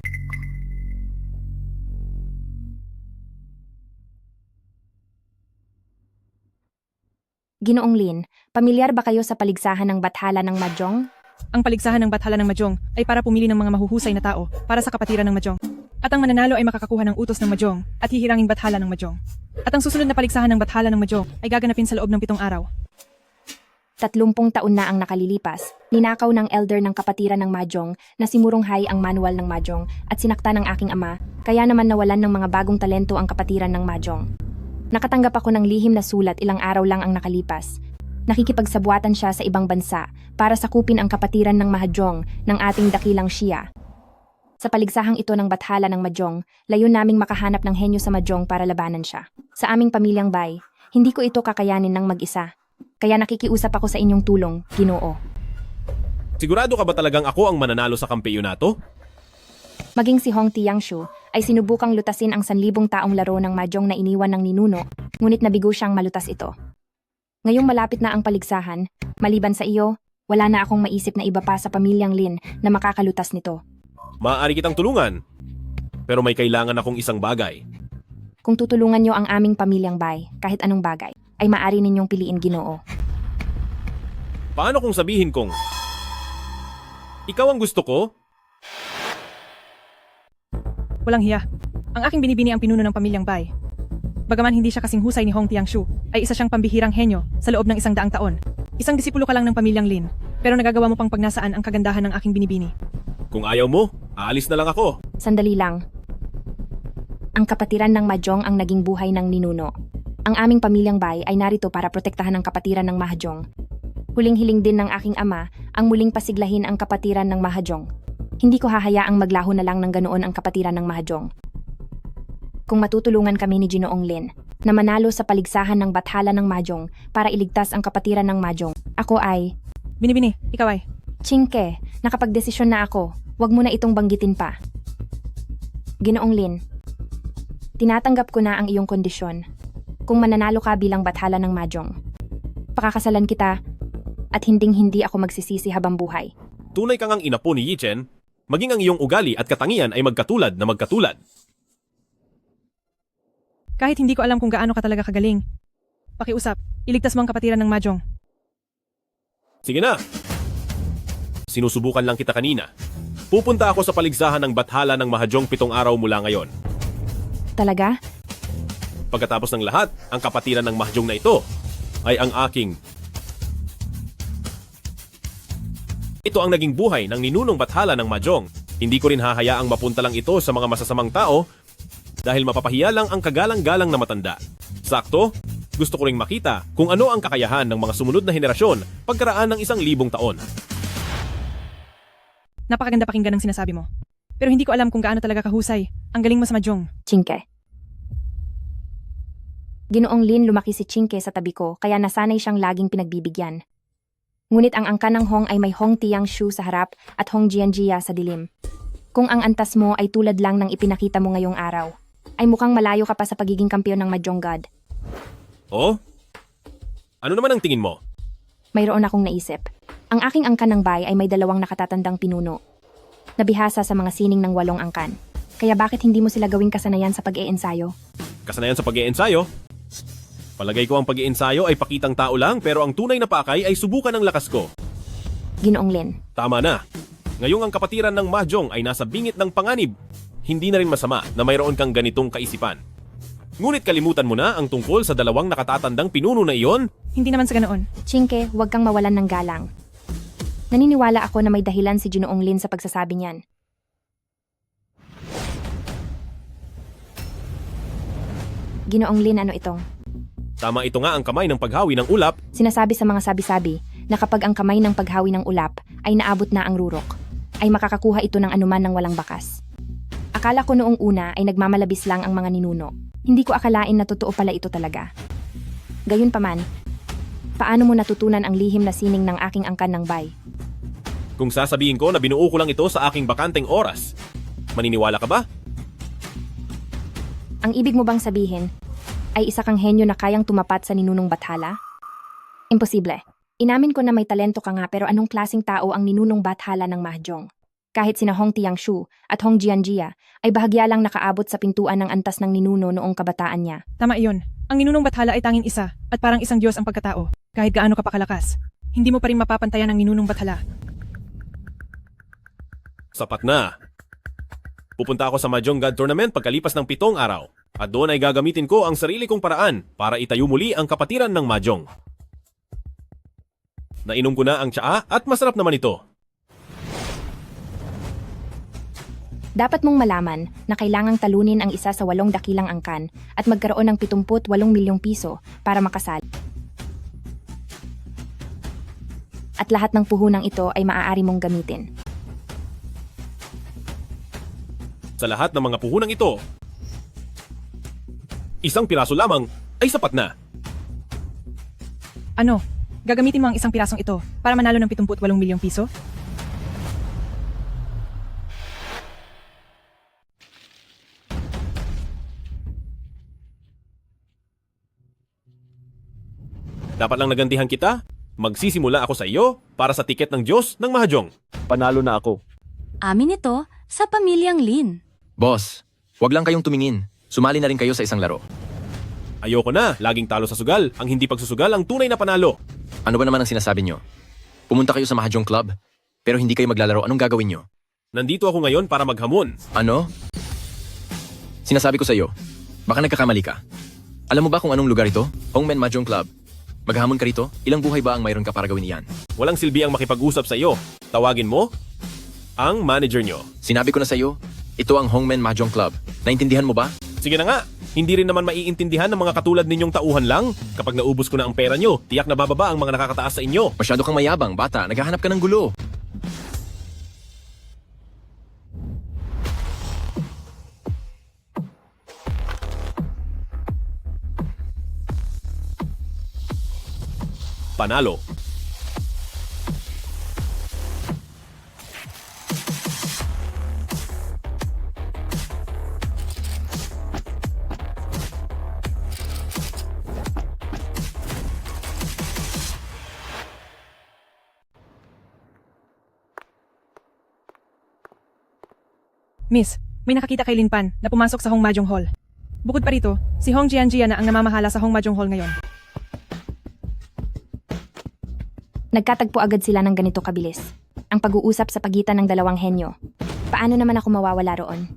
Speaker 11: Ginoong Lin, pamilyar ba kayo sa paligsahan ng bathala ng mahjong?
Speaker 15: Ang paligsahan ng bathala ng mahjong ay para pumili ng mga mahuhusay na tao para sa kapatiran ng mahjong. At ang mananalo ay makakakuha ng utos ng Mahjong at hihiranging bathala ng Mahjong. At ang susunod na paligsahan ng bathala ng Mahjong ay gaganapin sa loob ng 7 araw.
Speaker 11: 30 taon na ang nakalilipas, ninakaw ng elder ng kapatiran ng Mahjong na si Murunghai ang manual ng Mahjong at sinakta ng aking ama, kaya naman nawalan ng mga bagong talento ang kapatiran ng Mahjong. Nakatanggap ako ng lihim na sulat ilang araw lang ang nakalipas. Nakikipagsabuatan siya sa ibang bansa para sakupin ang kapatiran ng Mahjong ng ating dakilang Shia. Sa paligsahang ito ng bathala ng Mahjong, layon naming makahanap ng henyo sa Mahjong para labanan siya. Sa aming pamilyang Bai, hindi ko ito kakayanin ng mag-isa. Kaya nakikiusap ako sa inyong tulong, Ginoo.
Speaker 2: Sigurado ka ba talagang ako ang mananalo sa kampeonato?
Speaker 11: Maging si Hong Tiangshu ay sinubukang lutasin ang 1,000 taong laro ng Mahjong na iniwan ng ninuno, ngunit nabigo siyang malutas ito. Ngayong malapit na ang paligsahan, maliban sa iyo, wala na akong maisip na iba pa sa pamilyang Lin na makakalutas nito.
Speaker 2: Maaari kitang tulungan. Pero may kailangan akong isang bagay.
Speaker 11: Kung tutulungan niyo ang aming pamilyang Bai, kahit anong bagay, ay maaari ninyong piliin, Ginoo.
Speaker 2: Paano kung sabihin kong ikaw ang gusto ko?
Speaker 15: Walang hiya. Ang aking binibini ang pinuno ng pamilyang Bai. Bagaman hindi siya kasing husay ni Hong Tiangshu, ay isa siyang pambihirang henyo sa loob ng 100 taon. Isang disipulo ka lang ng pamilyang Lin, pero nagagawa mo pang pagnasaan ang kagandahan ng aking binibini.
Speaker 2: Kung ayaw mo, aalis na lang ako.
Speaker 11: Sandali lang. Ang kapatiran ng Mahjong ang naging buhay ng ninuno. Ang aming pamilyang Bai ay narito para protektahan ang kapatiran ng Mahjong. Huling-hiling din ng aking ama ang muling pasiglahin ang kapatiran ng Mahjong. Hindi ko hahayaang maglaho na lang ng ganoon ang kapatiran ng Mahjong. Kung matutulungan kami ni Ginoong Lin na manalo sa paligsahan ng bathala ng Mahjong para iligtas ang kapatiran ng Mahjong, ako ay...
Speaker 15: Binibini, ikaw ay...
Speaker 11: Chingke, nakapagdesisyon na ako. Huwag mo na itong banggitin pa. Ginoong Lin, tinatanggap ko na ang iyong kondisyon. Kung mananalo ka bilang bathala ng Mahjong, pakakasalan kita at hinding-hindi ako magsisisi habang buhay.
Speaker 2: Tunay kang ang inapo ni Yi Chen, maging ang iyong ugali at katangian ay magkatulad na magkatulad.
Speaker 15: Kahit hindi ko alam kung gaano ka talaga kagaling, pakiusap, iligtas mo ang kapatiran ng Mahjong.
Speaker 2: Sige na. Sinusubukan lang kita kanina. Pupunta ako sa paligsahan ng bathala ng Mahjong 7 araw mula ngayon.
Speaker 11: Talaga?
Speaker 2: Pagkatapos ng lahat, ang kapatiran ng Mahjong na ito ay ang aking. Ito ang naging buhay ng ninunong bathala ng Mahjong. Hindi ko rin hahayaang mapunta lang ito sa mga masasamang tao dahil mapapahiya lang ang kagalang-galang na matanda. Sakto, gusto ko ring makita kung ano ang kakayahan ng mga sumunod na henerasyon pagkaraan ng 1,000 taon.
Speaker 15: Napakaganda pakinggan ng sinasabi mo. Pero hindi ko alam kung gaano talaga kahusay ang galing mo sa Mahjong.
Speaker 11: Chingke. Ginoong Lin, lumaki si Chingke sa tabi ko kaya nasanay siyang laging pinagbibigyan. Ngunit ang angkan ng Hong ay may Hong Tiangshu sa harap at Hong Jianjia sa dilim. Kung ang antas mo ay tulad lang ng ipinakita mo ngayong araw, ay mukhang malayo ka pa sa pagiging kampiyon ng Mahjong God.
Speaker 2: Oh? Ano naman ang tingin mo?
Speaker 11: Mayroon akong naisip. Ang aking angkan ng Bai ay may 2 nakatatandang pinuno. Nabihasa sa mga sining ng 8 angkan. Kaya bakit hindi mo sila gawing kasanayan sa pag-iensayo?
Speaker 2: Kasanayan sa pag-iensayo? Palagay ko ang pag-iensayo ay pakitang tao lang pero ang tunay na pakay ay subukan ng lakas ko.
Speaker 11: Ginoong Lin.
Speaker 2: Tama na. Ngayong ang kapatiran ng Mahjong ay nasa bingit ng panganib. Hindi na rin masama na mayroon kang ganitong kaisipan. Ngunit kalimutan mo na ang tungkol sa 2 nakatatandang pinuno na iyon?
Speaker 15: Hindi naman sa ganoon.
Speaker 11: Chingke, huwag kang mawalan ng galang. Naniniwala ako na may dahilan si Ginoong Lin sa pagsasabi niyan. Ginoong Lin, ano itong?
Speaker 2: Tama, ito nga ang kamay ng paghawi ng ulap.
Speaker 11: Sinasabi sa mga sabi-sabi na kapag ang kamay ng paghawi ng ulap ay naabot na ang rurok, ay makakakuha ito ng anuman ng walang bakas. Akala ko noong una ay nagmamalabis lang ang mga ninuno. Hindi ko akalain na totoo pala ito talaga. Gayunpaman, paano mo natutunan ang lihim na sining ng aking angkan ng Bai?
Speaker 2: Kung sasabihin ko na binuo ko lang ito sa aking bakanteng oras, maniniwala ka ba?
Speaker 11: Ang ibig mo bang sabihin ay isa kang henyo na kayang tumapat sa ninunong bathala? Imposible. Inamin ko na may talento ka nga pero anong klaseng tao ang ninunong bathala ng Mahjong? Kahit sina Hong Tiangshu at Hong Jianjia ay bahagya lang nakaabot sa pintuan ng antas ng ninuno noong kabataan niya.
Speaker 15: Tama iyon. Ang ninunong bathala ay tanging isa at parang isang Diyos ang pagkatao. Kahit gaano ka pa kalakas, hindi mo pa rin mapapantayan ang ninunong bathala.
Speaker 2: Sapat na. Pupunta ako sa Mahjong God Tournament pagkalipas ng 7 araw. At doon ay gagamitin ko ang sarili kong paraan para itayo muli ang kapatiran ng Mahjong. Nainom ko na ang tsaa at masarap naman ito.
Speaker 11: Dapat mong malaman na kailangang talunin ang isa sa 8 dakilang angkan at magkaroon ng 78 milyong piso para makasali. At lahat ng puhunang ito ay maaari mong gamitin.
Speaker 2: Sa lahat ng mga puhunang ito, isang piraso lamang ay sapat na.
Speaker 15: Ano? Gagamitin mo ang isang pirasong ito para manalo ng 78 milyong piso?
Speaker 2: Dapat lang nagantihan kita. Magsisimula ako sa iyo para sa tiket ng Diyos ng Mahjong.
Speaker 1: Panalo na ako.
Speaker 10: Amin ito sa pamilyang Lin.
Speaker 7: Boss, wag lang kayong tumingin. Sumali na rin kayo sa isang laro.
Speaker 2: Ayoko na, laging talo sa sugal. Ang hindi pagsusugal ang tunay na panalo.
Speaker 7: Ano ba naman ang sinasabi nyo? Pumunta kayo sa Mahjong Club, pero hindi kayo maglalaro. Anong gagawin nyo?
Speaker 2: Nandito ako ngayon para maghamon.
Speaker 7: Ano? Sinasabi ko sa iyo, baka nagkakamali ka. Alam mo ba kung anong lugar ito? Hongmen Mahjong Club. Maghamon ka rito? Ilang buhay ba ang mayroon ka para gawin iyan?
Speaker 2: Walang silbi ang makipag-usap sa iyo. Tawagin mo ang manager nyo.
Speaker 7: Sinabi ko na sa iyo, ito ang Hongmen Mahjong Club. Naintindihan mo ba?
Speaker 2: Sige na nga, hindi rin naman maiintindihan ng mga katulad ninyong tauhan lang. Kapag naubos ko na ang pera nyo, tiyak na bababa ang mga nakakataas sa inyo.
Speaker 7: Masyado kang mayabang, bata. Naghahanap ka ng gulo.
Speaker 2: Panalo.
Speaker 15: Miss, may nakakita kay Lin Pan na pumasok sa Hong Mahjong Hall. Bukod pa rito, si Hong Jianjia na ang namamahala sa Hong Mahjong Hall ngayon.
Speaker 11: Nagkatagpo agad sila ng ganito kabilis. Ang pag-uusap sa pagitan ng dalawang henyo. Paano naman ako mawawala roon?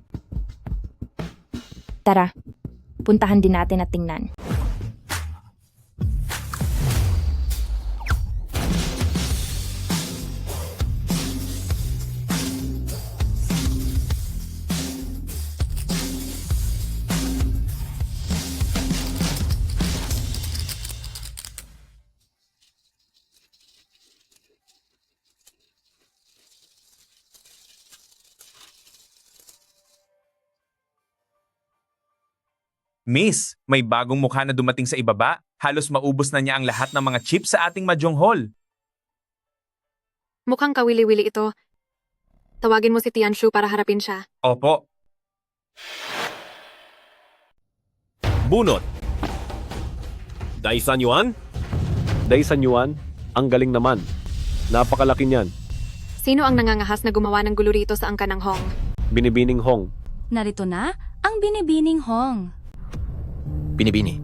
Speaker 11: Tara, puntahan din natin at tingnan.
Speaker 16: Miss, may bagong mukha na dumating sa ibaba. Halos maubos na niya ang lahat ng mga chips sa ating Mahjong Hall.
Speaker 10: Mukhang kawili-wili ito. Tawagin mo si Tianshu para harapin siya.
Speaker 16: Opo.
Speaker 2: Bunot. Daisan Yuan?
Speaker 1: Daisan Yuan, ang galing naman. Napakalaki niyan.
Speaker 10: Sino ang nangangahas na gumawa ng gulo rito sa angkan ng Hong?
Speaker 1: Binibining Hong.
Speaker 10: Narito na ang binibining Hong.
Speaker 9: Binibini.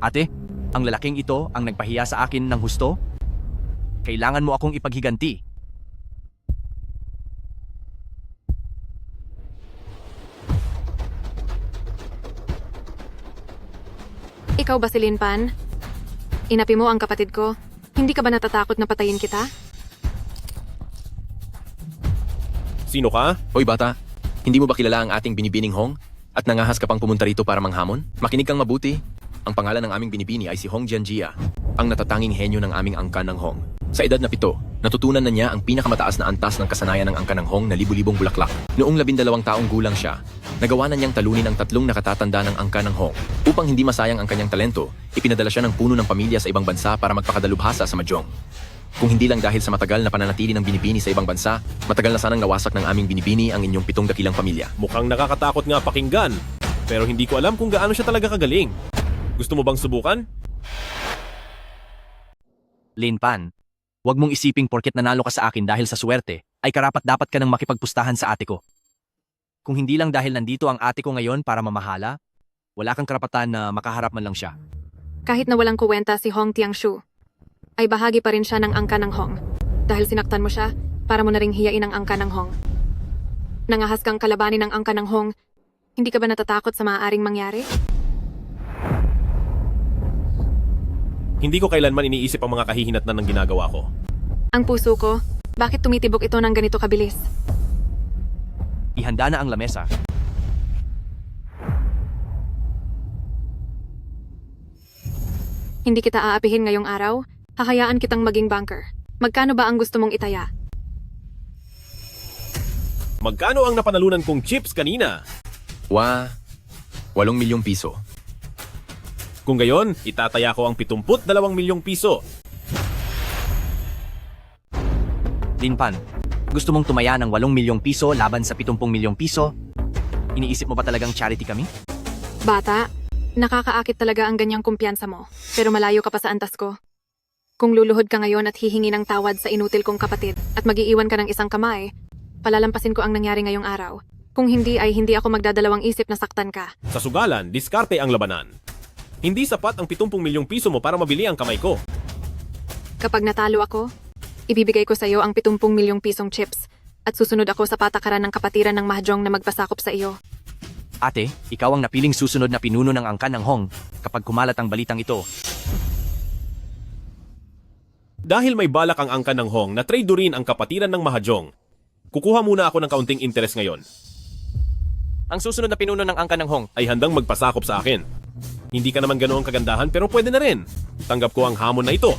Speaker 9: Ate, ang lalaking ito ang nagpahiya sa akin ng husto? Kailangan mo akong ipaghiganti.
Speaker 10: Ikaw ba si Lin Pan? Inapi mo ang kapatid ko. Hindi ka ba natatakot na patayin kita?
Speaker 2: Sino ka?
Speaker 7: Hoy bata, hindi mo ba kilala ang ating binibining Hong? At nangahas ka pang pumunta rito para manghamon? Makinig kang mabuti. Ang pangalan ng aming binibini ay si Hong Jianjia, ang natatanging henyo ng aming angkan ng Hong. Sa edad na 7, natutunan na niya ang pinakamataas na antas ng kasanayan ng angkan ng Hong na libu-libong bulaklak. Noong 12 taong gulang siya, nagawa na niyang talunin ang 3 nakatatanda ng angkan ng Hong. Upang hindi masayang ang kanyang talento, ipinadala siya ng puno ng pamilya sa ibang bansa para magpakadalubhasa sa Mahjong. Kung hindi lang dahil sa matagal na pananatili ng binibini sa ibang bansa, matagal na sanang nawasak ng aming binibini ang inyong 7 dakilang pamilya.
Speaker 2: Mukhang nakakatakot nga pakinggan. Pero hindi ko alam kung gaano siya talaga kagaling. Gusto mo bang subukan?
Speaker 9: Lin Pan, huwag mong isiping porket nanalo ka sa akin dahil sa swerte, ay karapat-dapat ka nang makipagpustahan sa ate ko. Kung hindi lang dahil nandito ang ate ko ngayon para mamahala, wala kang karapatan na makaharap man lang siya.
Speaker 10: Kahit na walang kuwenta si Hong Tianshu, ay bahagi pa rin siya ng angkan ng Hong. Dahil sinaktan mo siya, para mo na ring hiyain ang angkan ng Hong. Nangahas kang kalabanin ng angka ng Hong. Hindi ka ba natatakot sa maaaring mangyari?
Speaker 2: Hindi ko kailanman iniisip ang mga kahihinatnan ng ginagawa ko.
Speaker 10: Ang puso ko, bakit tumitibok ito ng ganito kabilis?
Speaker 9: Ihanda na ang lamesa.
Speaker 10: Hindi kita aapihin ngayong araw. Hahayaan kitang maging banker. Magkano ba ang gusto mong itaya?
Speaker 2: Magkano ang napanalunan kong chips kanina?
Speaker 7: 8 milyong piso.
Speaker 2: Kung gayon, itataya ko ang 72 milyong piso.
Speaker 9: Linpan, gusto mong tumaya ng 8 milyong piso laban sa 70 milyong piso? Iniisip mo ba talagang charity kami?
Speaker 10: Bata, nakakaakit talaga ang ganyang kumpiyansa mo. Pero malayo ka pa sa antas ko. Kung luluhod ka ngayon at hihingi ng tawad sa inutil kong kapatid at mag-iiwan ka ng isang kamay, palalampasin ko ang nangyari ngayong araw. Kung hindi ay hindi ako magdadalawang isip na saktan ka.
Speaker 2: Sa sugalan, diskarte ang labanan. Hindi sapat ang 70 milyong piso mo para mabili ang kamay ko.
Speaker 10: Kapag natalo ako, ibibigay ko sa iyo ang 70 milyong pisong chips at susunod ako sa patakaran ng kapatiran ng mahjong na magpasakop sa iyo.
Speaker 9: Ate, ikaw ang napiling susunod na pinuno ng angkan ng Hong kapag kumalat ang balitang ito.
Speaker 2: Dahil may balak ang angkan ng Hong na tradeorin ang kapatiran ng mahjong, kukuha muna ako ng kaunting interes ngayon.
Speaker 7: Ang susunod na pinuno ng angkan ng Hong
Speaker 2: Ay handang magpasakop sa akin. Hindi ka naman ganoong kagandahan pero pwede na rin. Tanggap ko ang hamon na ito.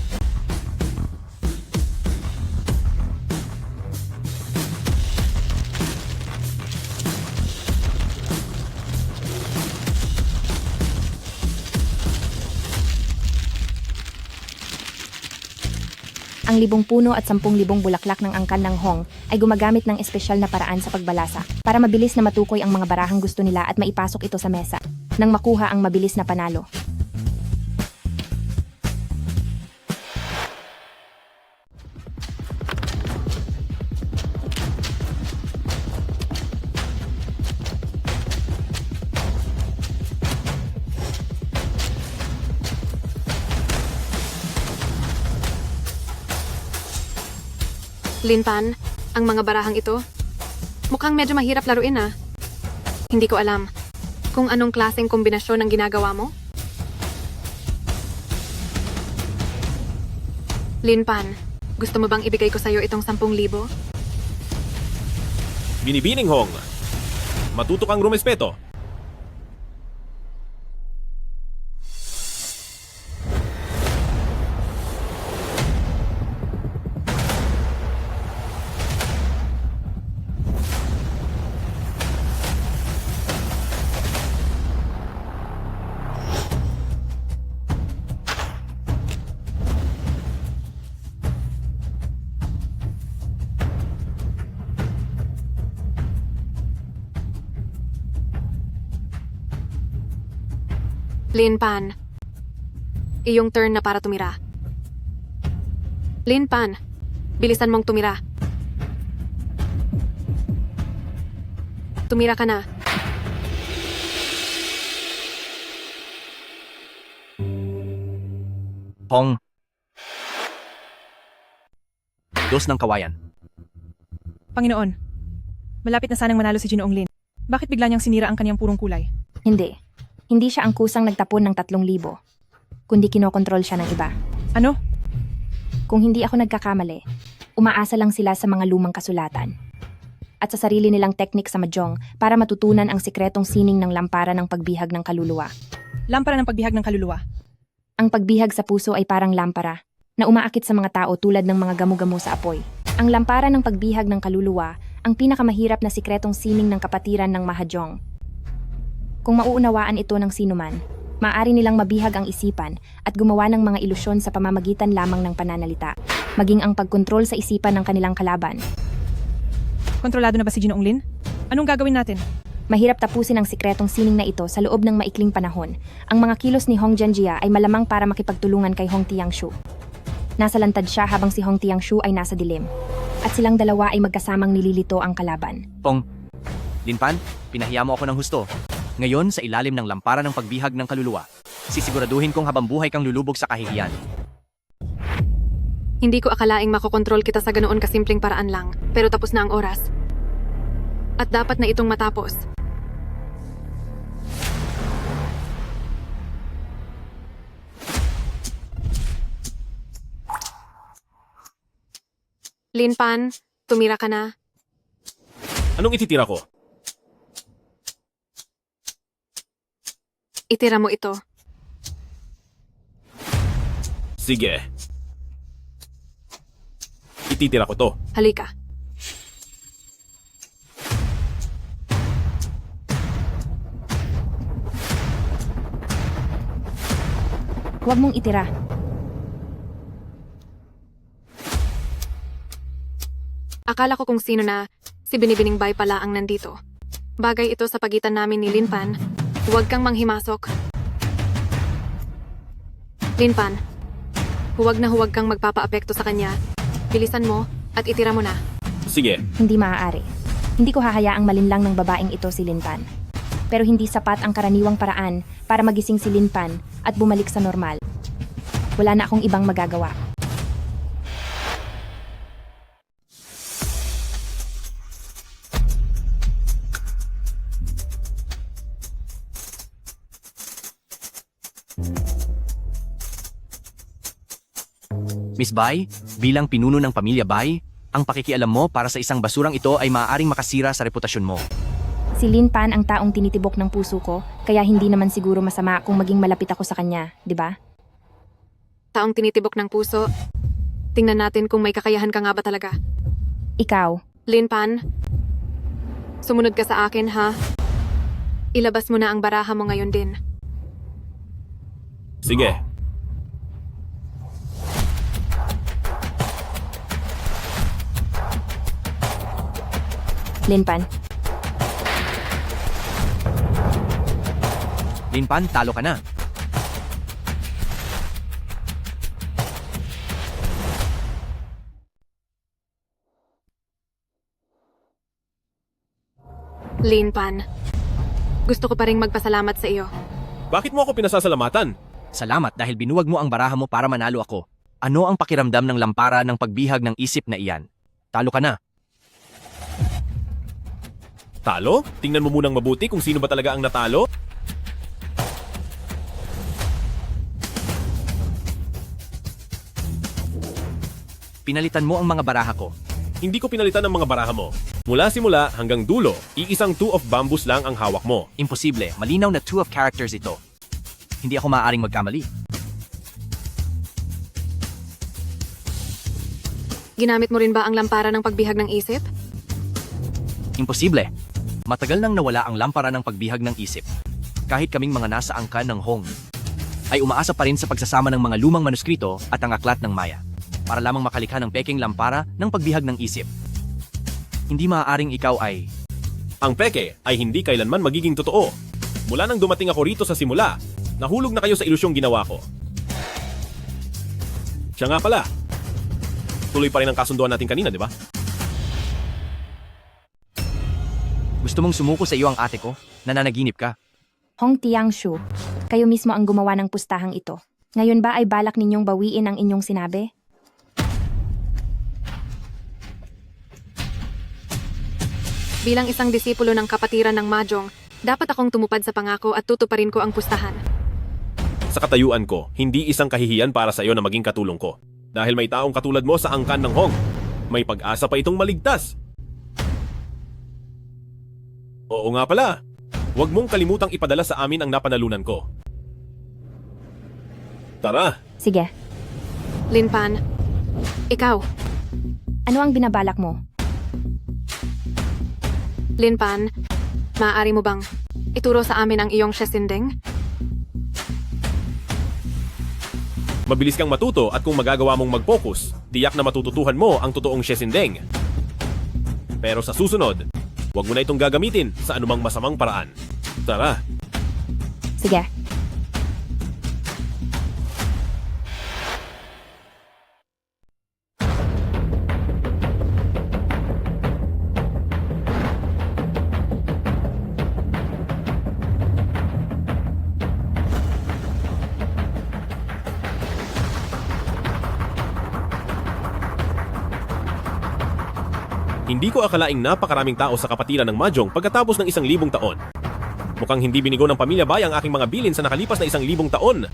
Speaker 11: Ang 10 puno at 10,000 bulaklak ng angkan ng Hong ay gumagamit ng espesyal na paraan sa pagbalasa para mabilis na matukoy ang mga barahang gusto nila at maipasok ito sa mesa nang makuha ang mabilis na panalo.
Speaker 10: Linpan, ang mga barahang ito, mukhang medyo mahirap laruin ah. Hindi ko alam kung anong klaseng kombinasyon ang ginagawa mo. Linpan, gusto mo bang ibigay ko sa'yo itong 10,000?
Speaker 2: Binibining Hong, matuto kang rumespeto.
Speaker 10: Linpan, iyong turn na para tumira. Linpan, bilisan mong tumira. Tumira ka na.
Speaker 9: Hong. Dos ng kawayan.
Speaker 15: Panginoon, malapit na sanang manalo si Ginoong Lin. Bakit bigla niyang sinira ang kanyang purong kulay?
Speaker 11: Hindi. Hindi siya ang kusang nagtapon ng 3,000, kundi kinokontrol siya ng iba.
Speaker 15: Ano?
Speaker 11: Kung hindi ako nagkakamali, umaasa lang sila sa mga lumang kasulatan at sa sarili nilang teknik sa mahjong para matutunan ang sikretong sining ng lampara ng pagbihag ng kaluluwa.
Speaker 15: Lampara ng pagbihag ng kaluluwa.
Speaker 11: Ang pagbihag sa puso ay parang lampara na umaakit sa mga tao tulad ng mga gamo-gamo sa apoy. Ang lampara ng pagbihag ng kaluluwa ang pinakamahirap na sikretong sining ng kapatiran ng mahjong. Kung mauunawaan ito ng sinuman, maaari nilang mabihag ang isipan at gumawa ng mga ilusyon sa pamamagitan lamang ng pananalita, maging ang pagkontrol sa isipan ng kanilang kalaban.
Speaker 15: Kontrolado na ba si Ginoong Lin? Anong gagawin natin?
Speaker 11: Mahirap tapusin ang sikretong sining na ito sa loob ng maikling panahon. Ang mga kilos ni Hong Jianjia ay malamang para makipagtulungan kay Hong Tiangshu. Nasa lantad siya habang si Hong Tiangshu ay nasa dilim. At silang dalawa ay magkasamang nililito ang kalaban.
Speaker 9: Hong. Linpan, pinahiya mo ako ng husto. Ngayon, sa ilalim ng lampara ng pagbihag ng kaluluwa, sisiguraduhin kong habang buhay kang lulubog sa kahihiyan.
Speaker 10: Hindi ko akalaing makokontrol kita sa ganoon kasimpleng paraan lang, pero tapos na ang oras. At dapat na itong matapos. Linpan, tumira ka na.
Speaker 2: Anong ititira ko?
Speaker 10: Itira mo ito.
Speaker 2: Sige. Ititira ko to.
Speaker 10: Halika.
Speaker 11: Huwag mong itira.
Speaker 10: Akala ko kung sino na si Binibining Bay pala ang nandito. Bagay ito sa pagitan namin ni Linpan. Huwag kang manghimasok. Linpan, huwag kang magpapaapekto sa kanya. Bilisan mo at itira mo na.
Speaker 2: Sige.
Speaker 11: Hindi maaari. Hindi ko hahayaang malinlang ng babaeng ito si Linpan. Pero hindi sapat ang karaniwang paraan para magising si Linpan at bumalik sa normal. Wala na akong ibang magagawa.
Speaker 9: Miss Bai, bilang pinuno ng pamilya Bai, ang pakikialam mo para sa isang basurang ito ay maaaring makasira sa reputasyon mo.
Speaker 11: Si Linpan ang taong tinitibok ng puso ko, kaya hindi naman siguro masama kung maging malapit ako sa kanya, di ba?
Speaker 10: Taong tinitibok ng puso. Tingnan natin kung may kakayahan ka nga ba talaga.
Speaker 11: Ikaw.
Speaker 10: Linpan, sumunod ka sa akin ha. Ilabas mo na ang baraha mo ngayon din.
Speaker 2: Sige.
Speaker 11: Linpan.
Speaker 9: Linpan, talo ka na.
Speaker 10: Linpan, gusto ko pa ring magpasalamat sa iyo.
Speaker 2: Bakit mo ako pinasasalamatan?
Speaker 9: Salamat dahil binuwag mo ang baraha mo para manalo ako. Ano ang pakiramdam ng lampara ng pagbihag ng isip na iyan? Talo ka na.
Speaker 2: Talo? Tingnan mo munang mabuti kung sino ba talaga ang natalo.
Speaker 9: Pinalitan mo ang mga baraha ko.
Speaker 2: Hindi ko pinalitan ang mga baraha mo. Mula simula hanggang dulo, iisang 2 of bamboos lang ang hawak mo.
Speaker 9: Imposible. Malinaw na 2 of characters ito. Hindi ako maaaring magkamali.
Speaker 10: Ginamit mo rin ba ang lampara ng pagbihag ng isip?
Speaker 9: Imposible. Matagal nang nawala ang lampara ng pagbihag ng isip. Kahit kaming mga nasa angkan ng Hong, ay umaasa pa rin sa pagsasama ng mga lumang manuskrito at ang aklat ng Maya para lamang makalikha ng peking lampara ng pagbihag ng isip. Hindi maaaring ikaw ay...
Speaker 2: Ang peke ay hindi kailanman magiging totoo. Mula nang dumating ako rito sa simula, nahulog na kayo sa ilusyong ginawa ko. Siya nga pala. Tuloy pa rin ang kasunduan natin kanina, di ba?
Speaker 9: Gusto mong sumuko sa iyo ang ate ko? Nananaginip ka?
Speaker 11: Hong Tiangshu, kayo mismo ang gumawa ng pustahang ito. Ngayon ba ay balak ninyong bawiin ang inyong sinabi?
Speaker 10: Bilang isang disipulo ng kapatiran ng Mahjong, dapat akong tumupad sa pangako at tutuparin ko ang pustahan.
Speaker 2: Sa katayuan ko, hindi isang kahihiyan para sa iyo na maging katulong ko. Dahil may taong katulad mo sa angkan ng Hong, may pag-asa pa itong maligtas. Oo nga pala, huwag mong kalimutang ipadala sa amin ang napanalunan ko. Tara!
Speaker 11: Sige.
Speaker 10: Linpan, ikaw.
Speaker 11: Ano ang binabalak mo?
Speaker 10: Linpan, maaari mo bang ituro sa amin ang iyong shesindeng?
Speaker 2: Mabilis kang matuto at kung magagawa mong mag-focus, tiyak na matututuhan mo ang totoong shesindeng. Pero sa susunod, huwag mo na itong gagamitin sa anumang masamang paraan. Tara!
Speaker 11: Sige.
Speaker 2: Hindi ko akalaing napakaraming tao sa kapatiran ng Mahjong pagkatapos ng 1,000 taon. Mukhang hindi binigo ng pamilya Bai ang aking mga bilin sa nakalipas na 1,000 taon.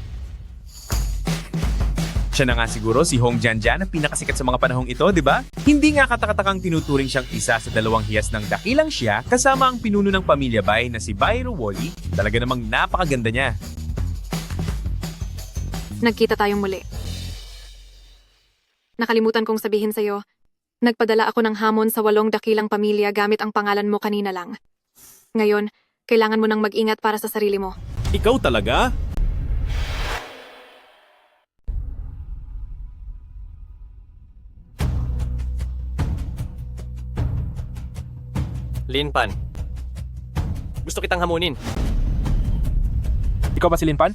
Speaker 16: Siya na nga siguro si Hong Jianjian ang pinakasikat sa mga panahong ito, di ba? Hindi nga katakatakang tinuturing siyang isa sa 2 hiyas ng dakilang siya kasama ang pinuno ng pamilya Bai na si Bai Ruoli. Talaga namang napakaganda niya.
Speaker 10: Nagkita tayong muli. Nakalimutan kong sabihin sa'yo, nagpadala ako ng hamon sa 8 dakilang pamilya gamit ang pangalan mo kanina lang. Ngayon, kailangan mo nang mag-ingat para sa sarili mo.
Speaker 2: Ikaw talaga?
Speaker 7: Linpan. Gusto kitang hamunin.
Speaker 17: Ikaw ba si Linpan?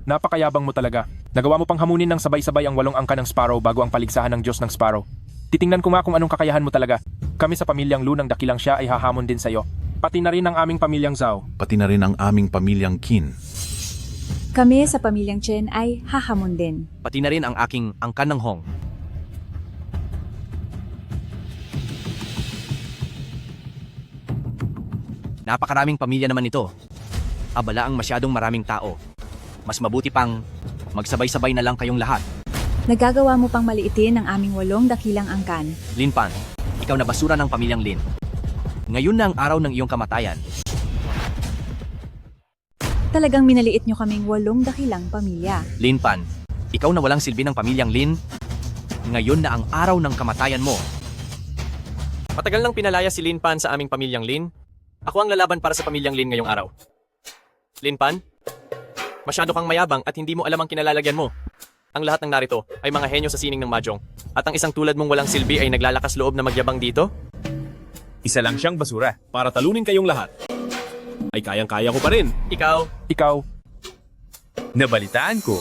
Speaker 17: Napakayabang mo talaga. Nagawa mo pang hamunin ng sabay-sabay ang 8 angka ng Sparrow bago ang paligsahan ng Diyos ng Sparrow. Titingnan ko nga kung anong kakayahan mo talaga. Kami sa pamilyang Lu ng dakilang siya ay hahamon din sa'yo. Pati na rin ang aming pamilyang Zhao.
Speaker 3: Pati na rin ang aming pamilyang Qin.
Speaker 18: Kami sa pamilyang Chen ay hahamon din.
Speaker 9: Pati na rin ang aking angkan ng Hong. Napakaraming pamilya naman ito. Abala ang masyadong maraming tao. Mas mabuti pang magsabay-sabay na lang kayong lahat.
Speaker 18: Nagagawa mo pang maliitin ang aming 8 dakilang angkan.
Speaker 9: Linpan, ikaw na basura ng pamilyang Lin. Ngayon na ang araw ng iyong kamatayan.
Speaker 18: Talagang minaliit nyo kaming 8 dakilang pamilya.
Speaker 9: Linpan, ikaw na walang silbi ng pamilyang Lin. Ngayon na ang araw ng kamatayan mo.
Speaker 7: Matagal nang pinalaya si Linpan sa aming pamilyang Lin. Ako ang lalaban para sa pamilyang Lin ngayong araw. Linpan, masyado kang mayabang at hindi mo alam ang kinalalagyan mo. Ang lahat ng narito ay mga henyo sa sining ng Mahjong. At ang isang tulad mong walang silbi ay naglalakas loob na magyabang dito?
Speaker 16: Isa lang siyang basura.
Speaker 2: Para talunin kayong lahat, ay kayang-kaya ko pa rin.
Speaker 17: Ikaw.
Speaker 16: Nabalitaan ko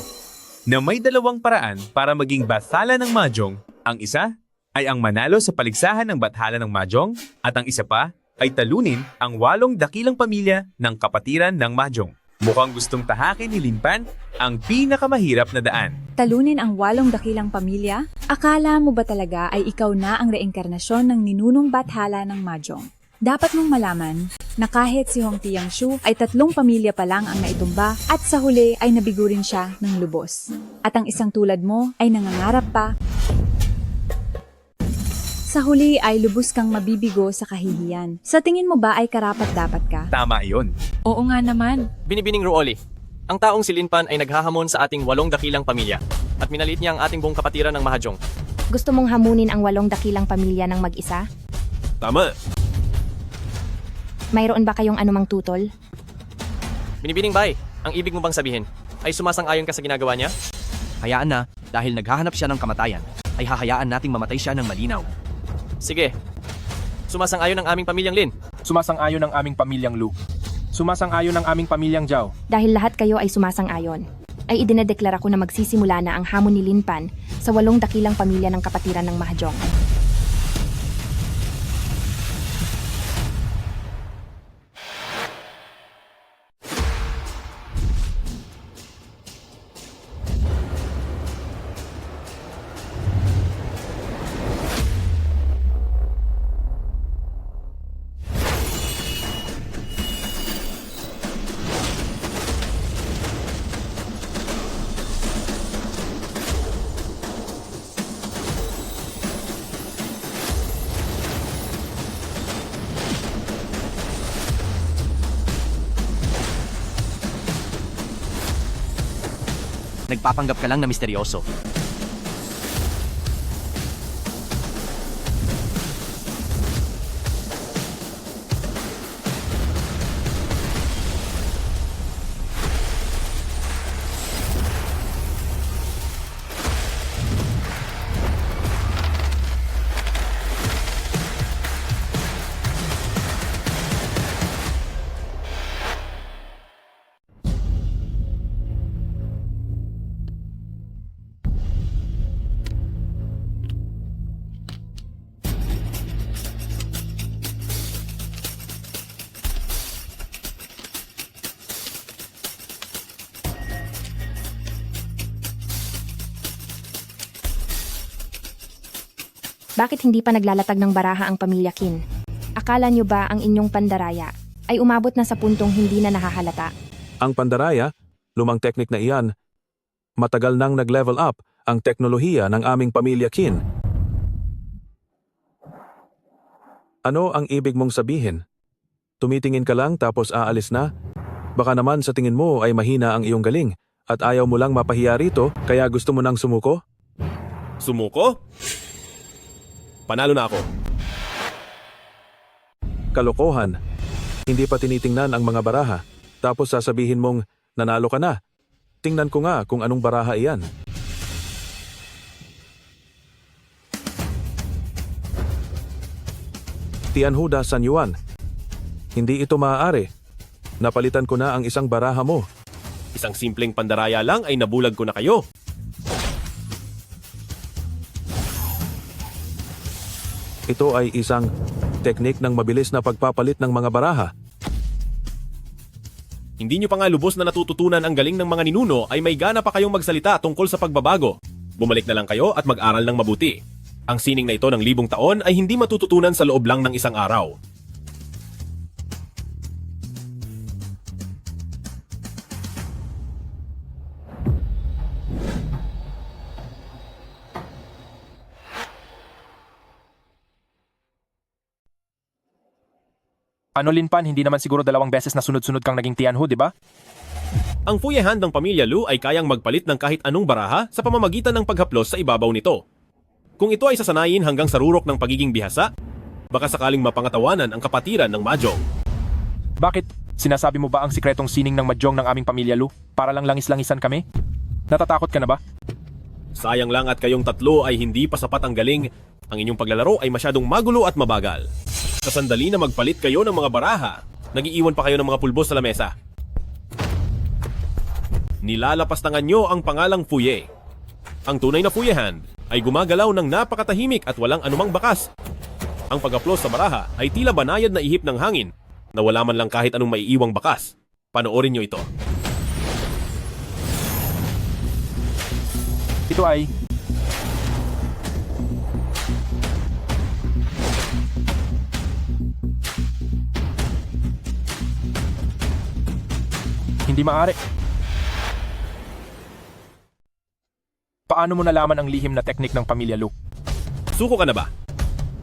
Speaker 16: na may 2 paraan para maging bathala ng Mahjong. Ang isa ay ang manalo sa paligsahan ng bathala ng Mahjong at ang isa pa ay talunin ang 8 dakilang pamilya ng kapatiran ng Mahjong. Mukhang gustong tahakin ni Linpan ang pinakamahirap na daan.
Speaker 18: Talunin ang 8 dakilang pamilya? Akala mo ba talaga ay ikaw na ang reinkarnasyon ng ninunong bathala ng Mahjong? Dapat mong malaman na kahit si Hong Tiangshu ay 3 pamilya pa lang ang naitumba at sa huli ay nabigo rin siya ng lubos. At ang isang tulad mo ay nangangarap pa. Sa huli ay lubos kang mabibigo sa kahihiyan. Sa tingin mo ba ay karapat-dapat ka?
Speaker 16: Tama iyon.
Speaker 18: Oo nga naman.
Speaker 7: Binibining Ruoli, ang taong si Linpan ay naghahamon sa ating 8 dakilang pamilya at minaliit niya ang ating buong kapatiran ng Mahjong.
Speaker 11: Gusto mong hamunin ang 8 dakilang pamilya ng mag-isa?
Speaker 2: Tama.
Speaker 11: Mayroon ba kayong anumang tutol?
Speaker 7: Binibining Bai, ang ibig mo bang sabihin ay sumasang-ayon ka sa ginagawa niya?
Speaker 9: Hayaan na, dahil naghahanap siya ng kamatayan, ay hahayaan nating mamatay siya ng malinaw.
Speaker 7: Sige. Sumasang-ayon ang aming pamilyang Lin.
Speaker 17: Sumasang-ayon ang aming pamilyang Lu. Sumasang-ayon ang aming pamilyang Zhao.
Speaker 11: Dahil lahat kayo ay sumasang-ayon, ay idinedeklara ko na magsisimula na ang hamon ni Linpan sa 8 dakilang pamilya ng kapatiran ng Mahjong.
Speaker 9: Nagpapanggap ka lang na misteryoso.
Speaker 11: Bakit hindi pa naglalatag ng baraha ang pamilya Qin? Akala nyo ba ang inyong pandaraya ay umabot na sa puntong hindi na nahahalata?
Speaker 1: Ang pandaraya, lumang teknik na iyan, matagal nang nag-level up ang teknolohiya ng aming pamilya Qin. Ano ang ibig mong sabihin? Tumitingin ka lang tapos aalis na? Baka naman sa tingin mo ay mahina ang iyong galing at ayaw mo lang mapahiya rito kaya gusto mo nang sumuko?
Speaker 2: Sumuko? Panalo na ako.
Speaker 1: Kalokohan. Hindi pa tinitingnan ang mga baraha. Tapos sasabihin mong nanalo ka na. Tingnan ko nga kung anong baraha iyan. Tianhuda San Yuan. Hindi ito maaari. Napalitan ko na ang isang baraha mo.
Speaker 2: Isang simpleng pandaraya lang ay nabulag ko na kayo.
Speaker 1: Ito ay isang teknik ng mabilis na pagpapalit ng mga baraha.
Speaker 2: Hindi nyo pa nga lubos na natututunan ang galing ng mga ninuno ay may gana pa kayong magsalita tungkol sa pagbabago. Bumalik na lang kayo at mag-aral ng mabuti. Ang sining na ito ng 1,000 taon ay hindi matututunan sa loob lang ng isang araw.
Speaker 17: Ano Linpan, hindi naman siguro 2 beses na sunod-sunod kang naging Tianhu, di ba?
Speaker 2: Ang Fuyehan ng pamilya Lu ay kayang magpalit ng kahit anong baraha sa pamamagitan ng paghaplos sa ibabaw nito. Kung ito ay sasanayin hanggang sa rurok ng pagiging bihasa, baka sakaling mapangatawanan ang kapatiran ng Mahjong.
Speaker 17: Bakit? Sinasabi mo ba ang sikretong sining ng Mahjong ng aming pamilya Lu para lang langis-langisan kami? Natatakot ka na ba?
Speaker 2: Sayang lang at kayong tatlo ay hindi pa sapat ang galing. Ang inyong paglalaro ay masyadong magulo at mabagal. Sa sandali na magpalit kayo ng mga baraha, nagiiwan pa kayo ng mga pulbos sa lamesa. Nilalapastangan nyo ang pangalang Fuye. Ang tunay na Fuyehan ay gumagalaw ng napakatahimik at walang anumang bakas. Ang pag-aplos sa baraha ay tila banayad na ihip ng hangin na wala man lang kahit anong maiiwang bakas. Panoorin nyo ito.
Speaker 17: Ito ay... hindi maaari. Paano mo nalaman ang lihim na teknik ng pamilya Lu?
Speaker 2: Suko ka na ba?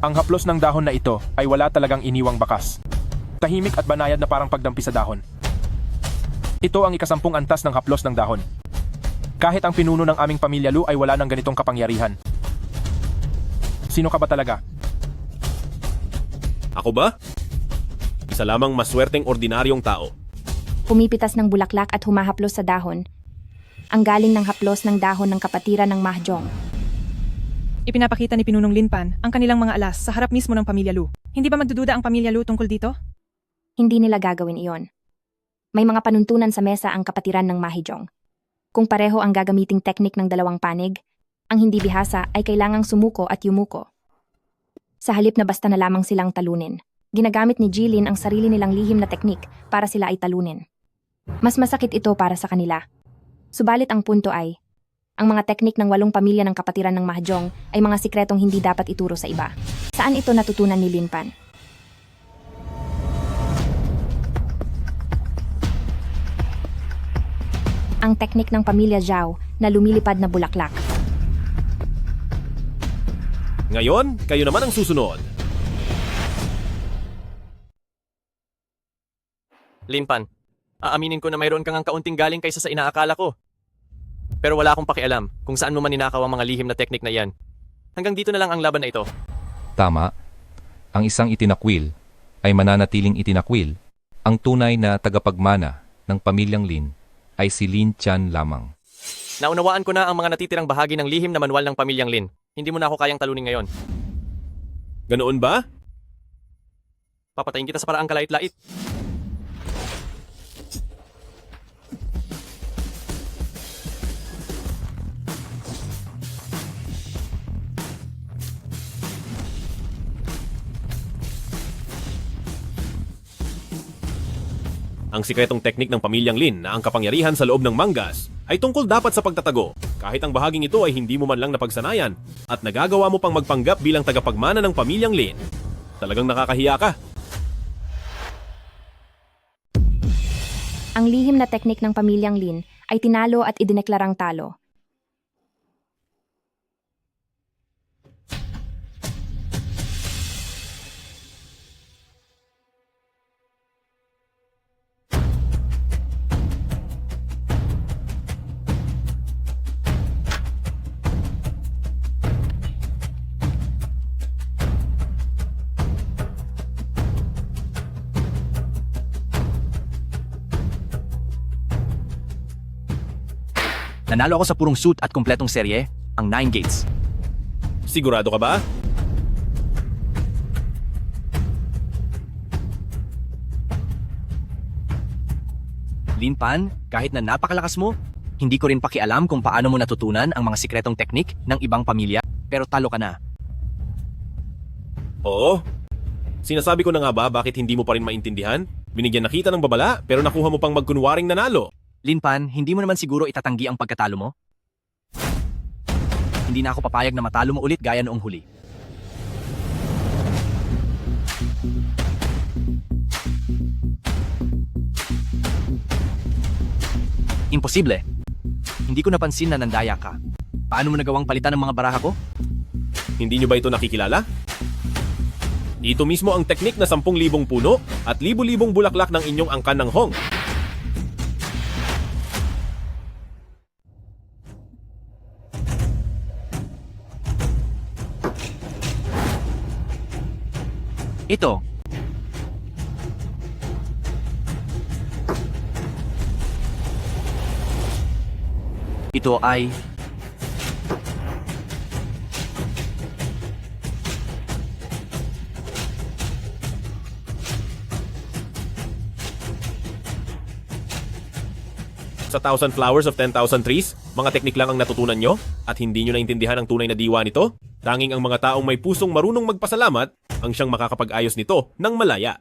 Speaker 17: Ang haplos ng dahon na ito ay wala talagang iniwang bakas. Tahimik at banayad na parang pagdampi sa dahon. Ito ang ika-10 antas ng haplos ng dahon. Kahit ang pinuno ng aming pamilya Lu ay wala ng ganitong kapangyarihan. Sino ka ba talaga?
Speaker 2: Ako ba? Isa lamang maswerteng ordinaryong tao.
Speaker 11: Pumipitas ng bulaklak at humahaplos sa dahon. Ang galing ng haplos ng dahon ng kapatiran ng Mahjong.
Speaker 15: Ipinapakita ni Pinunong Linpan ang kanilang mga alas sa harap mismo ng pamilya Lu. Hindi ba magdududa ang pamilya Lu tungkol dito?
Speaker 11: Hindi nila gagawin iyon. May mga panuntunan sa mesa ang kapatiran ng Mahjong. Kung pareho ang gagamiting teknik ng 2 panig, ang hindi bihasa ay kailangang sumuko at yumuko. Sa halip na basta na lamang silang talunin, ginagamit ni Jilin ang sarili nilang lihim na teknik para sila ay talunin. Mas masakit ito para sa kanila. Subalit ang punto ay, ang mga teknik ng 8 pamilya ng kapatiran ng Mahjong ay mga sikretong hindi dapat ituro sa iba. Saan ito natutunan ni Linpan? Ang teknik ng pamilya Zhao na lumilipad na bulaklak.
Speaker 2: Ngayon, kayo naman ang susunod.
Speaker 7: Linpan, aaminin ko na mayroon kang ang kaunting galing kaysa sa inaakala ko. Pero wala akong pakialam kung saan mo man ninakaw ang mga lihim na teknik na iyan. Hanggang dito na lang ang laban na ito.
Speaker 8: Tama. Ang isang itinakwil ay mananatiling itinakwil. Ang tunay na tagapagmana ng pamilyang Lin ay si Lin Chan lamang.
Speaker 7: Naunawaan ko na ang mga natitirang bahagi ng lihim na manual ng pamilyang Lin. Hindi mo na ako kayang talunin ngayon.
Speaker 2: Ganoon ba?
Speaker 7: Papatayin kita sa paraang kalait-lait.
Speaker 2: Ang sikretong teknik ng pamilyang Lin na ang kapangyarihan sa loob ng manggas ay tungkol dapat sa pagtatago. Kahit ang bahaging ito ay hindi mo man lang napagsanayan at nagagawa mo pang magpanggap bilang tagapagmana ng pamilyang Lin. Talagang nakakahiya ka.
Speaker 11: Ang lihim na teknik ng pamilyang Lin ay tinalo at idineklarang talo.
Speaker 9: Nanalo ako sa purong suit at kumpletong serye, ang 9 gates.
Speaker 2: Sigurado ka ba?
Speaker 9: Lin Pan, kahit na napakalakas mo, hindi ko rin pakialam kung paano mo natutunan ang mga sikretong teknik ng ibang pamilya, pero talo ka na.
Speaker 2: Oo. Sinasabi ko na nga ba bakit hindi mo pa rin maintindihan? Binigyan na kita ng babala pero nakuha mo pang magkunwaring nanalo.
Speaker 9: Lin Pan, hindi mo naman siguro itatanggi ang pagkatalo mo? Hindi na ako papayag na matalo mo ulit gaya noong huli. Imposible. Hindi ko napansin na nandaya ka. Paano mo nagawang palitan ng mga baraha ko?
Speaker 2: Hindi nyo ba ito nakikilala? Ito mismo ang teknik na 10,000 puno at libu-libong bulaklak ng inyong angkan ng Hong.
Speaker 9: Ito. Ito ay...
Speaker 2: Sa 1,000 flowers of 10,000 trees, mga teknik lang ang natutunan nyo at hindi nyo naintindihan ang tunay na diwa nito? Tanging ang mga taong may pusong marunong magpasalamat ang siyang makakapag-ayos nito ng malaya.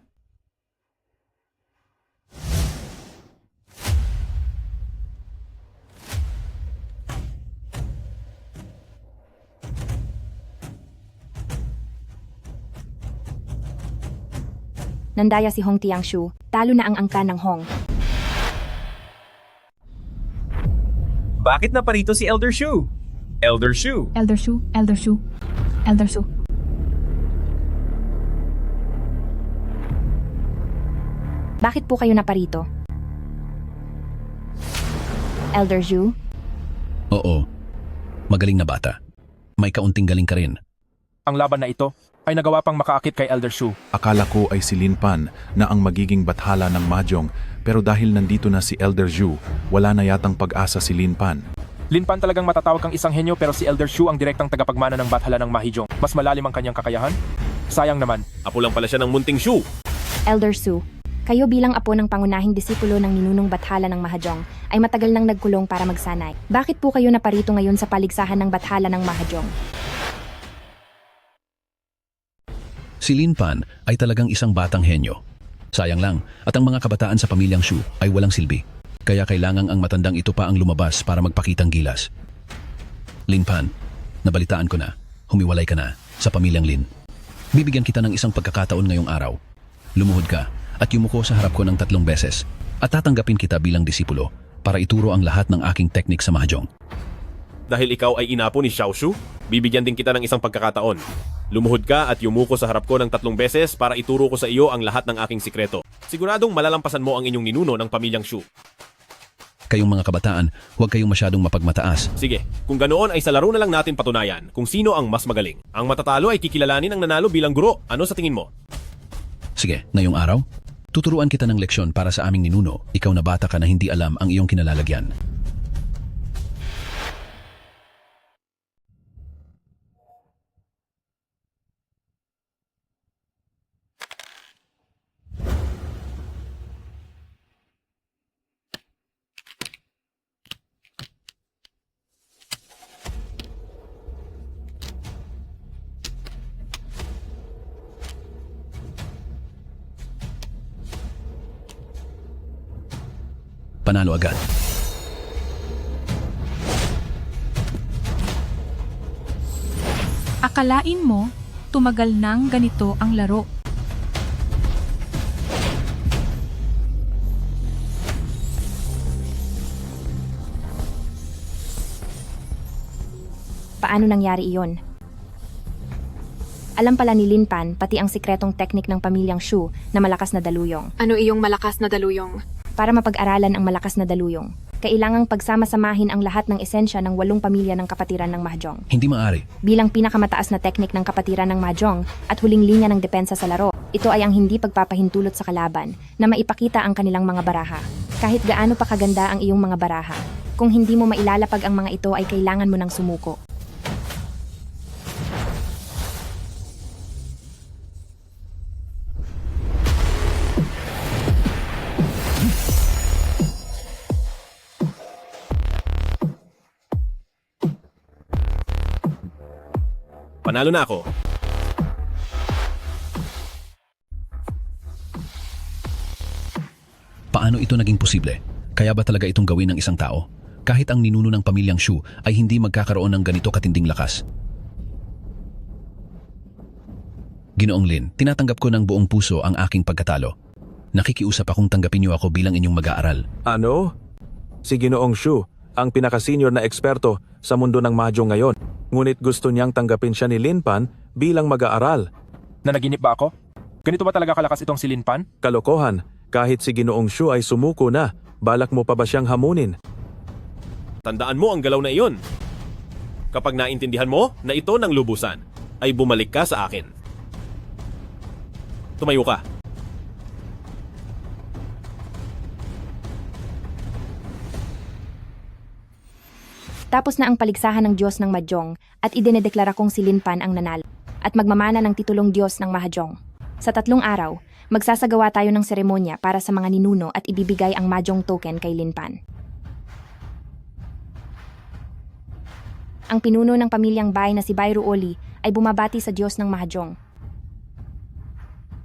Speaker 11: Nandaya si Hong Tiangshu, talo na ang angkan ng Hong.
Speaker 16: Bakit na parito si Elder Shu? Elder Shu.
Speaker 19: Elder Shu, Elder Shu, Elder Shu.
Speaker 11: Bakit po kayo naparito? Elder Zhu?
Speaker 20: Oo. Magaling na bata. May kaunting galing ka rin.
Speaker 17: Ang laban na ito ay nagawa pang makaakit kay Elder Shu.
Speaker 3: Akala ko ay si Lin Pan na ang magiging bathala ng Mahjong, pero dahil nandito na si Elder Zhu, wala na yatang pag-asa si Lin Pan.
Speaker 17: Lin Pan talagang matatawag kang isang henyo pero si Elder Shu ang direktang tagapagmana ng bathala ng Mahjong. Mas malalim ang kanyang kakayahan? Sayang naman.
Speaker 2: Apo lang pala siya ng munting Shu.
Speaker 11: Elder Su, kayo bilang apo ng pangunahing disipulo ng ninunong bathala ng Mahjong ay matagal nang nagkulong para magsanay. Bakit po kayo naparito ngayon sa paligsahan ng bathala ng Mahjong?
Speaker 20: Si Lin Pan ay talagang isang batang henyo. Sayang lang, at ang mga kabataan sa pamilyang Shu ay walang silbi. Kaya kailangang ang matandang ito pa ang lumabas para magpakitang gilas. Lin Pan, nabalitaan ko na, humiwalay ka na sa pamilyang Lin. Bibigyan kita ng isang pagkakataon ngayong araw. Lumuhod ka at yumuko sa harap ko ng 3 beses at tatanggapin kita bilang disipulo para ituro ang lahat ng aking teknik sa Mahjong.
Speaker 2: Dahil ikaw ay inapo ni Xiao Shu, bibigyan din kita ng isang pagkakataon. Lumuhod ka at yumuko sa harap ko ng 3 beses para ituro ko sa iyo ang lahat ng aking sikreto. Siguradong malalampasan mo ang inyong ninuno ng pamilyang Shu.
Speaker 20: Kayong mga kabataan, huwag kayong masyadong mapagmataas.
Speaker 2: Sige, kung ganoon ay sa laro na lang natin patunayan kung sino ang mas magaling. Ang matatalo ay kikilalanin ang nanalo bilang guro. Ano sa tingin mo?
Speaker 20: Sige, ngayong araw, tuturuan kita ng leksyon para sa aming ninuno. Ikaw na bata ka na hindi alam ang iyong kinalalagyan. Panalo agad.
Speaker 19: Akalain mo, tumagal nang ganito ang laro.
Speaker 11: Paano nangyari iyon? Alam pala ni Lin Pan pati ang sikretong teknik ng pamilyang Shu na malakas na daluyong.
Speaker 10: Ano iyong malakas na daluyong?
Speaker 11: Para mapag-aralan ang malakas na daluyong, kailangang pagsama-samahin ang lahat ng esensya ng 8 pamilya ng kapatiran ng Mahjong.
Speaker 20: Hindi maaari.
Speaker 11: Bilang pinakamataas na teknik ng kapatiran ng Mahjong at huling linya ng depensa sa laro, ito ay ang hindi pagpapahintulot sa kalaban na maipakita ang kanilang mga baraha. Kahit gaano pa kaganda ang iyong mga baraha, kung hindi mo mailalapag ang mga ito ay kailangan mo ng sumuko.
Speaker 2: Panalo na ako.
Speaker 20: Paano ito naging posible? Kaya ba talaga itong gawin ng isang tao? Kahit ang ninuno ng pamilyang Shu ay hindi magkakaroon ng ganito katinding lakas. Ginoong Lin, tinatanggap ko ng buong puso ang aking pagkatalo. Nakikiusap akong tanggapin niyo ako bilang inyong mag-aaral.
Speaker 1: Ano? Si Ginoong Shu, ang pinaka-senior na eksperto sa mundo ng Mahjong ngayon. Ngunit gusto niyang tanggapin siya ni Lin Pan bilang mag-aaral.
Speaker 17: Nanaginip ba ako? Ganito ba talaga kalakas itong si Lin Pan?
Speaker 1: Kalokohan, kahit si Ginoong Shu ay sumuko na, balak mo pa ba siyang hamunin?
Speaker 2: Tandaan mo ang galaw na iyon. Kapag naintindihan mo na ito ng lubusan, ay bumalik ka sa akin. Tumayo ka.
Speaker 11: Tapos na ang paligsahan ng Diyos ng Mahjong at idinedeklara kong si Lin Pan ang nanalo at magmamana ng titulong Diyos ng Mahjong. Sa 3 araw, magsasagawa tayo ng seremonya para sa mga ninuno at ibibigay ang Mahjong token kay Lin Pan. Ang pinuno ng pamilyang Bai na si Bai Ruoli ay bumabati sa Diyos ng Mahjong.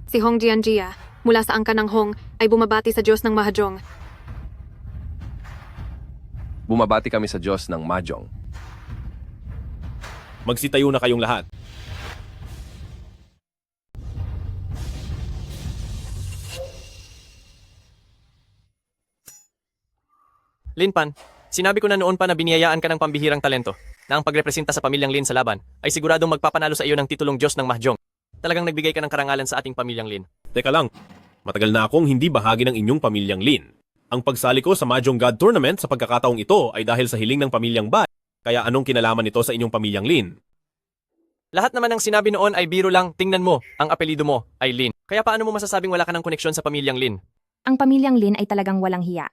Speaker 10: Si Hong Jianjia, mula sa angkan ng Hong, ay bumabati sa Diyos ng Mahjong.
Speaker 21: Bumabati kami sa Diyos ng Mahjong.
Speaker 2: Magsitayo na kayong lahat.
Speaker 7: Lin Pan, sinabi ko na noon pa na biniyayaan ka ng pambihirang talento na ang pagrepresenta sa pamilyang Lin sa laban ay siguradong magpapanalo sa iyo ng titulong Diyos ng Mahjong. Talagang nagbigay ka ng karangalan sa ating pamilyang Lin.
Speaker 2: Teka lang, matagal na akong hindi bahagi ng inyong pamilyang Lin. Ang pagsali ko sa Mahjong God Tournament sa pagkakataong ito ay dahil sa hiling ng pamilyang Bai. Kaya anong kinalaman nito sa inyong pamilyang Lin?
Speaker 7: Lahat naman ng sinabi noon ay biro lang. Tingnan mo, ang apelido mo ay Lin. Kaya paano mo masasabing wala ka ng koneksyon sa pamilyang Lin?
Speaker 11: Ang pamilyang Lin ay talagang walang hiya.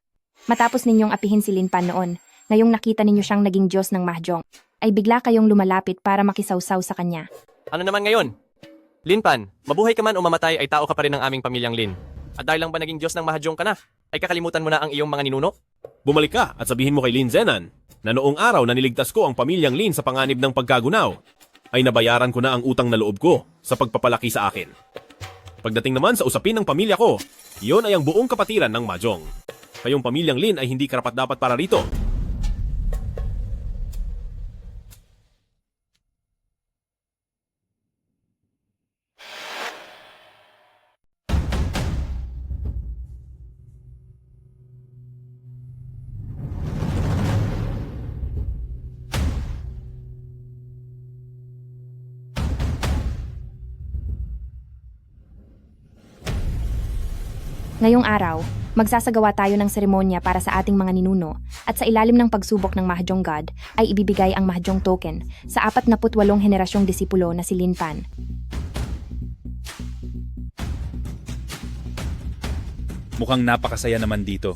Speaker 11: Matapos ninyong apihin si Lin Pan noon, ngayong nakita ninyo siyang naging Diyos ng Mahjong, ay bigla kayong lumalapit para makisawsaw sa kanya.
Speaker 7: Ano naman ngayon? Lin Pan, mabuhay ka man o mamatay ay tao ka pa rin ng aming pamilyang Lin. At dahil lang ba naging Diyos ng Mahjong ka na, ay kakalimutan mo na ang iyong mga ninuno?
Speaker 2: Bumalik ka at sabihin mo kay Lin Zenan na noong araw na niligtas ko ang pamilyang Lin sa panganib ng pagkagunaw, ay nabayaran ko na ang utang na loob ko sa pagpapalaki sa akin. Pagdating naman sa usapin ng pamilya ko, iyon ay ang buong kapatiran ng Mahjong. Kayong pamilyang Lin ay hindi karapat-dapat para rito.
Speaker 11: Ngayong araw, magsasagawa tayo ng seremonya para sa ating mga ninuno at sa ilalim ng pagsubok ng Mahjong God ay ibibigay ang Mahjong token sa 48 henerasyong disipulo na si Lin Pan.
Speaker 22: Mukhang napakasaya naman dito.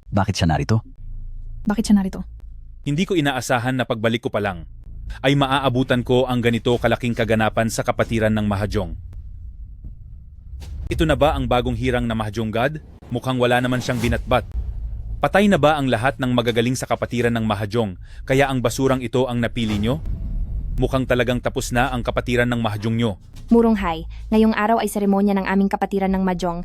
Speaker 23: Bakit siya narito?
Speaker 19: Bakit siya narito?
Speaker 22: Hindi ko inaasahan na pagbalik ko pa lang ay maaabutan ko ang ganito kalaking kaganapan sa kapatiran ng Mahjong. Ito na ba ang bagong hirang na Mahjong God? Mukhang wala naman siyang binatbat. Patay na ba ang lahat ng magagaling sa kapatiran ng Mahjong, kaya ang basurang ito ang napili nyo? Mukhang talagang tapos na ang kapatiran ng Mahjong nyo.
Speaker 11: Muronghay, ngayong araw ay seremonya ng aming kapatiran ng Mahjong.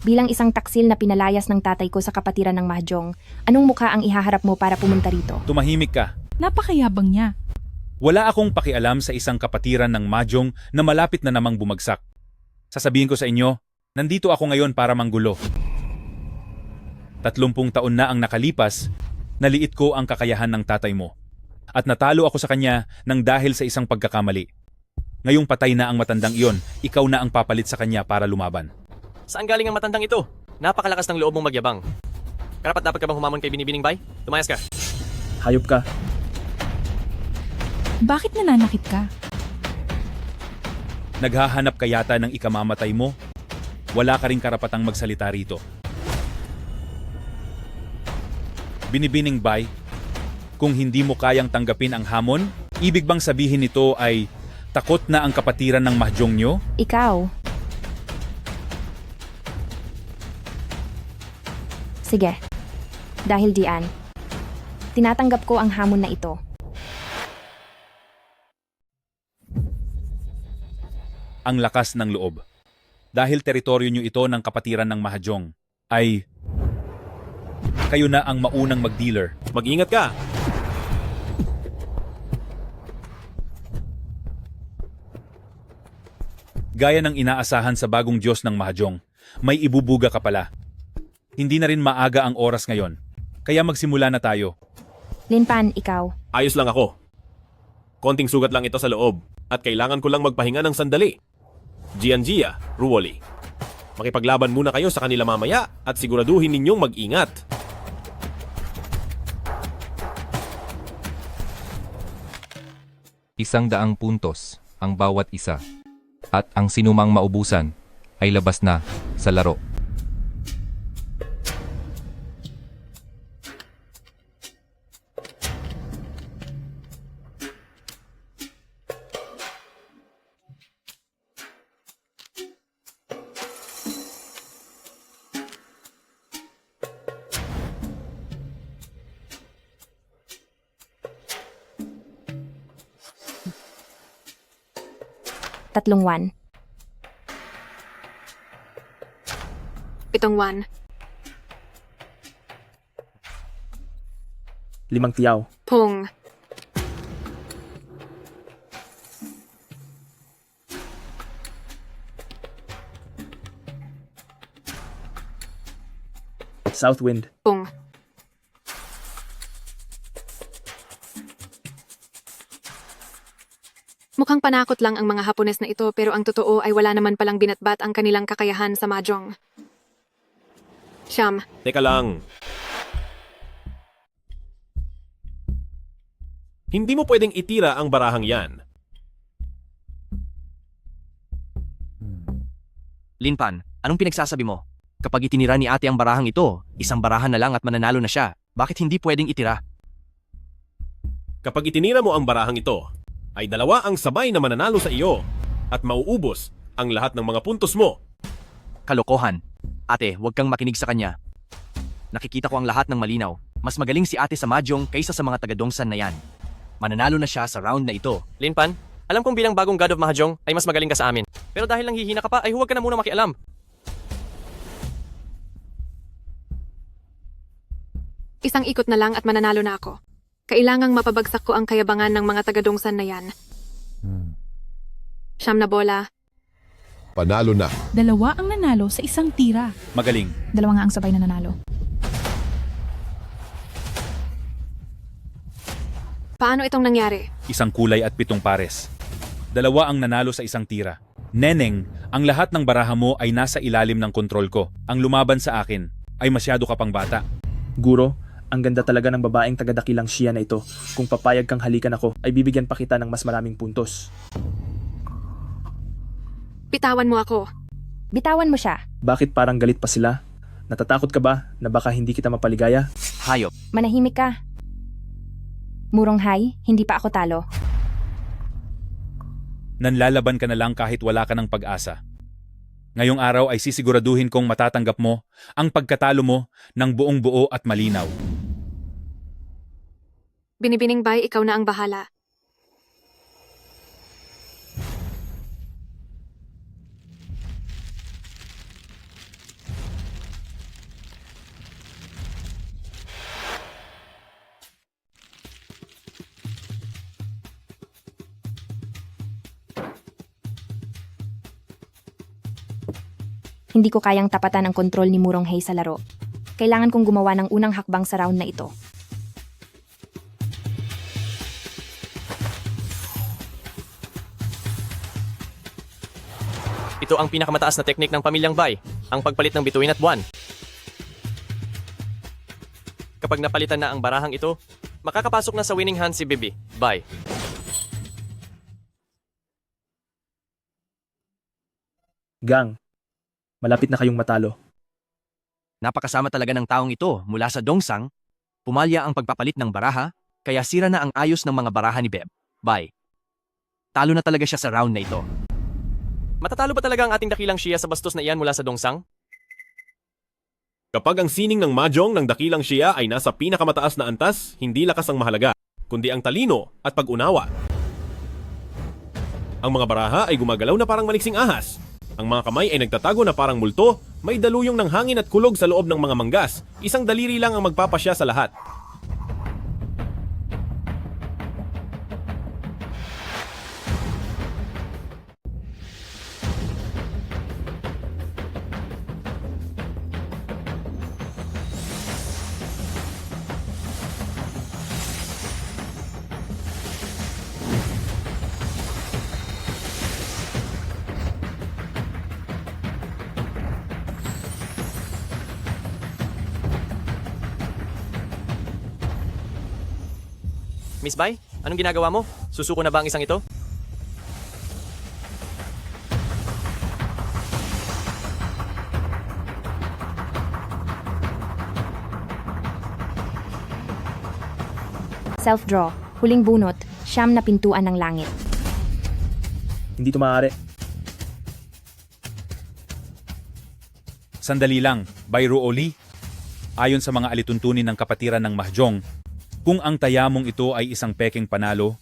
Speaker 11: Bilang isang taksil na pinalayas ng tatay ko sa kapatiran ng Mahjong, anong mukha ang ihaharap mo para pumunta rito?
Speaker 22: Tumahimik ka.
Speaker 19: Napakayabang niya.
Speaker 22: Wala akong pakialam sa isang kapatiran ng mahjong na malapit na namang bumagsak. Sasabihin ko sa inyo, nandito ako ngayon para manggulo. 30 taon na ang nakalipas, naliit ko ang kakayahan ng tatay mo. At natalo ako sa kanya nang dahil sa isang pagkakamali. Ngayong patay na ang matandang iyon, ikaw na ang papalit sa kanya para lumaban.
Speaker 7: Saan galing ang matandang ito? Napakalakas ng loob mong magyabang. Karapat dapat ka bang humamon kay Binibining Bay? Lumayas ka.
Speaker 17: Hayop ka.
Speaker 19: Bakit nananakit ka?
Speaker 22: Naghahanap ka yata ng ikamamatay mo? Wala ka ring karapatang magsalita rito. Binibining Bay, kung hindi mo kayang tanggapin ang hamon, ibig bang sabihin nito ay takot na ang kapatiran ng mahjong nyo?
Speaker 11: Ikaw. Sige. Dahil diyan, tinatanggap ko ang hamon na ito.
Speaker 22: Ang lakas ng loob. Dahil teritoryo nyo ito ng kapatiran ng mahjong, ay kayo na ang maunang mag-dealer.
Speaker 2: Mag-ingat ka!
Speaker 22: Gaya ng inaasahan sa bagong Diyos ng mahjong, may ibubuga ka pala. Hindi na rin maaga ang oras ngayon, kaya magsimula na tayo.
Speaker 11: Linpan, ikaw.
Speaker 2: Ayos lang ako. Konting sugat lang ito sa loob at kailangan ko lang magpahinga ng sandali. Giangia, Ruoli. Makipaglaban muna kayo sa kanila mamaya at siguraduhin ninyong mag-ingat.
Speaker 8: $100 puntos ang bawat isa. At ang sinumang maubusan ay labas na sa laro.
Speaker 11: Tatlong 1.
Speaker 10: 7 1.
Speaker 17: 5 tiyaw.
Speaker 10: Pung.
Speaker 17: Southwind.
Speaker 10: Pung. Mukhang panakot lang ang mga Hapones na ito pero ang totoo ay wala naman palang binatbat ang kanilang kakayahan sa mahjong. Siyam.
Speaker 2: Teka lang. Hindi mo pwedeng itira ang barahang yan.
Speaker 9: Linpan, anong pinagsasabi mo? Kapag itinira ni ate ang barahang ito, isang barahan na lang at mananalo na siya. Bakit hindi pwedeng itira?
Speaker 2: Kapag itinira mo ang barahang ito, ay dalawa ang sabay na mananalo sa iyo at mauubos ang lahat ng mga puntos mo.
Speaker 9: Kalokohan. Ate, huwag kang makinig sa kanya. Nakikita ko ang lahat ng malinaw. Mas magaling si ate sa mahjong kaysa sa mga taga-Dongsan na yan. Mananalo na siya sa round na ito.
Speaker 7: Linpan, alam kong bilang bagong God of Mahjong ay mas magaling ka sa amin. Pero dahil lang hihina ka pa ay huwag ka na muna makialam.
Speaker 10: Isang ikot na lang at mananalo na ako. Kailangang mapabagsak ko ang kayabangan ng mga taga-Dongsan na yan. 9 na bola.
Speaker 4: Panalo na.
Speaker 19: 2 ang nanalo sa isang tira.
Speaker 22: Magaling.
Speaker 19: 2 nga ang sabay na nanalo.
Speaker 10: Paano itong nangyari?
Speaker 22: Isang kulay at 7 pares. 2 ang nanalo sa isang tira. Neneng, ang lahat ng baraha mo ay nasa ilalim ng kontrol ko. Ang lumaban sa akin ay masyado ka pang bata.
Speaker 17: Guro, ang ganda talaga ng babaeng taga-dakilang Shia na ito. Kung papayag kang halikan ako, ay bibigyan pa kita ng mas maraming puntos.
Speaker 10: Bitawan mo ako.
Speaker 11: Bitawan mo siya.
Speaker 17: Bakit parang galit pa sila? Natatakot ka ba na baka hindi kita mapaligaya?
Speaker 9: Hayop.
Speaker 11: Manahimik ka. Murong Hai, hindi pa ako talo.
Speaker 22: Nanlalaban ka na lang kahit wala ka ng pag-asa. Ngayong araw ay sisiguraduhin kong matatanggap mo ang pagkatalo mo ng buong buo at malinaw.
Speaker 10: Binibining Bay, ikaw na ang bahala.
Speaker 11: Hindi ko kayang tapatan ang kontrol ni Murong Hei sa laro. Kailangan kong gumawa ng unang hakbang sa round na ito.
Speaker 7: Ito ang pinakamataas na teknik ng pamilyang Bai, ang pagpalit ng bituin at buwan. Kapag napalitan na ang barahang ito, makakapasok na sa winning hand si Bibi, Bai.
Speaker 5: Gang, malapit na kayong matalo.
Speaker 9: Napakasama talaga ng taong ito mula sa Dongsang. Pumalya ang pagpapalit ng baraha, kaya sira na ang ayos ng mga baraha ni Beb. Bye. Talo na talaga siya sa round na ito.
Speaker 7: Matatalo ba talaga ang ating dakilang Shia sa bastos na iyan mula sa Dongsang?
Speaker 2: Kapag ang sining ng mahjong ng dakilang Shia ay nasa pinakamataas na antas, hindi lakas ang mahalaga, kundi ang talino at pag-unawa. Ang mga baraha ay gumagalaw na parang maliksing ahas. Ang mga kamay ay nagtatago na parang multo, may daluyong ng hangin at kulog sa loob ng mga manggas. Isang daliri lang ang magpapasya sa lahat.
Speaker 7: Miss Bai, anong ginagawa mo? Susuko na ba ang isang ito?
Speaker 11: Self-draw, huling bunot, siyam na pintuan ng langit.
Speaker 5: Hindi ito maaari.
Speaker 22: Sandali lang, Bayro Oli. Ayon sa mga alituntunin ng kapatiran ng mahjong, kung ang tayamong ito ay isang pekeng panalo,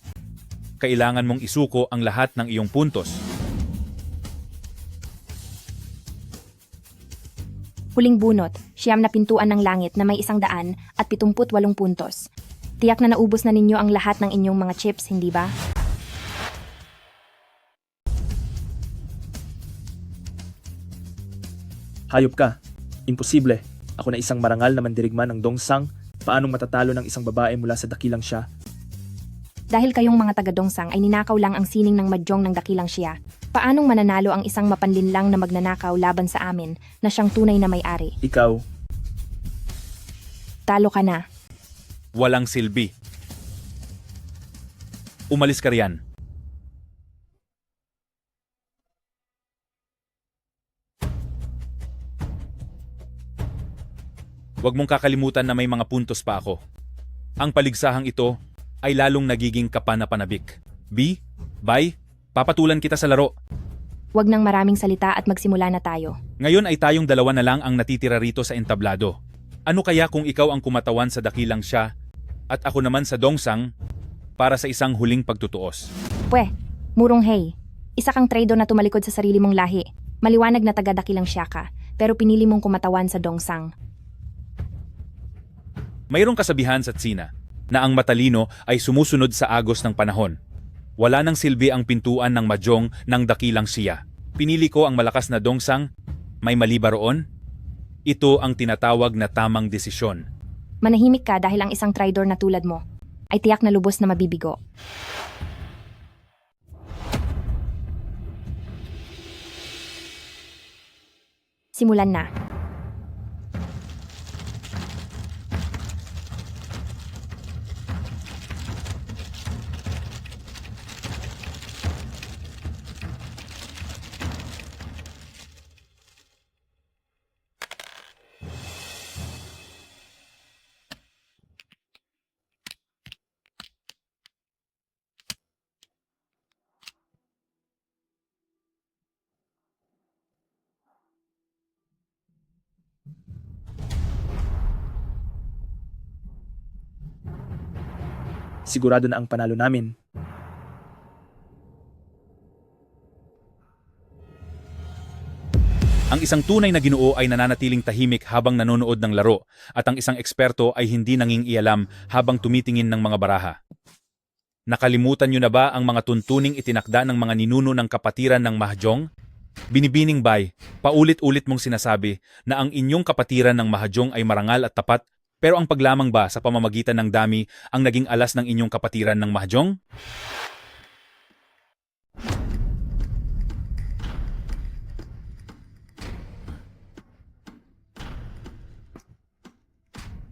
Speaker 22: kailangan mong isuko ang lahat ng iyong puntos.
Speaker 11: Huling bunot, siyam na pintuan ng langit na may 178 puntos. Tiyak na naubos na ninyo ang lahat ng inyong mga chips, hindi ba?
Speaker 5: Hayop ka. Imposible. Ako na isang marangal na mandirigma ng Dongsang. Paanong matatalo ng isang babae mula sa dakilang Shia?
Speaker 11: Dahil kayong mga taga-Dongsang ay ninakaw lang ang sining ng mahjong ng dakilang Shia. Paanong mananalo ang isang mapanlinlang na magnanakaw laban sa amin na siyang tunay na may-ari?
Speaker 5: Ikaw.
Speaker 11: Talo ka na.
Speaker 22: Walang silbi. Umalis ka riyan. Huwag mong kakalimutan na may mga puntos pa ako. Ang paligsahang ito ay lalong nagiging kapanapanabik. Bye, papatulan kita sa laro.
Speaker 11: Huwag nang maraming salita at magsimula na tayo.
Speaker 22: Ngayon ay tayong dalawa na lang ang natitira rito sa entablado. Ano kaya kung ikaw ang kumatawan sa dakilang Shia at ako naman sa Dongsang para sa isang huling pagtutuos?
Speaker 11: Pwe, Murong Hei, isa kang traidor na tumalikod sa sarili mong lahi. Maliwanag na taga-dakilang Shia ka, pero pinili mong kumatawan sa Dongsang.
Speaker 22: Mayroong kasabihan sa Tsina na ang matalino ay sumusunod sa agos ng panahon. Wala nang silbi ang pintuan ng mahjong ng dakilang Shia. Pinili ko ang malakas na Dongsang. May mali ba roon? Ito ang tinatawag na tamang desisyon.
Speaker 11: Manahimik ka dahil ang isang traidor na tulad mo ay tiyak na lubos na mabibigo. Simulan na.
Speaker 5: Sigurado na ang panalo namin.
Speaker 22: Ang isang tunay na ginoo ay nananatiling tahimik habang nanonood ng laro at ang isang eksperto ay hindi nangingialam habang tumitingin ng mga baraha. Nakalimutan niyo na ba ang mga tuntuning itinakda ng mga ninuno ng kapatiran ng mahjong? Binibining Bay, paulit-ulit mong sinasabi na ang inyong kapatiran ng Mahjong ay marangal at tapat, pero ang paglamang ba sa pamamagitan ng dami ang naging alas ng inyong kapatiran ng Mahjong?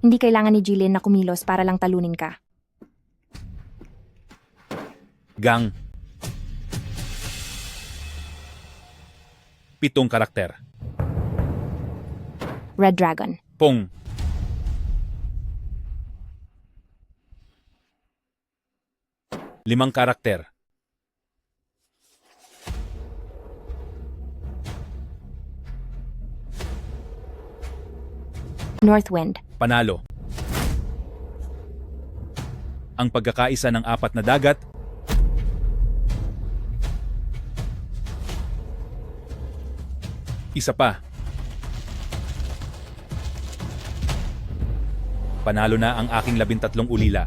Speaker 11: Hindi kailangan ni Jilin na kumilos para lang talunin ka.
Speaker 22: Gang. 7 karakter.
Speaker 11: Red Dragon.
Speaker 22: Pong. Limang karakter.
Speaker 11: Northwind.
Speaker 22: Panalo. Ang pagkakaisa ng 4 na dagat. Isa pa. Panalo na ang aking 13 ulila.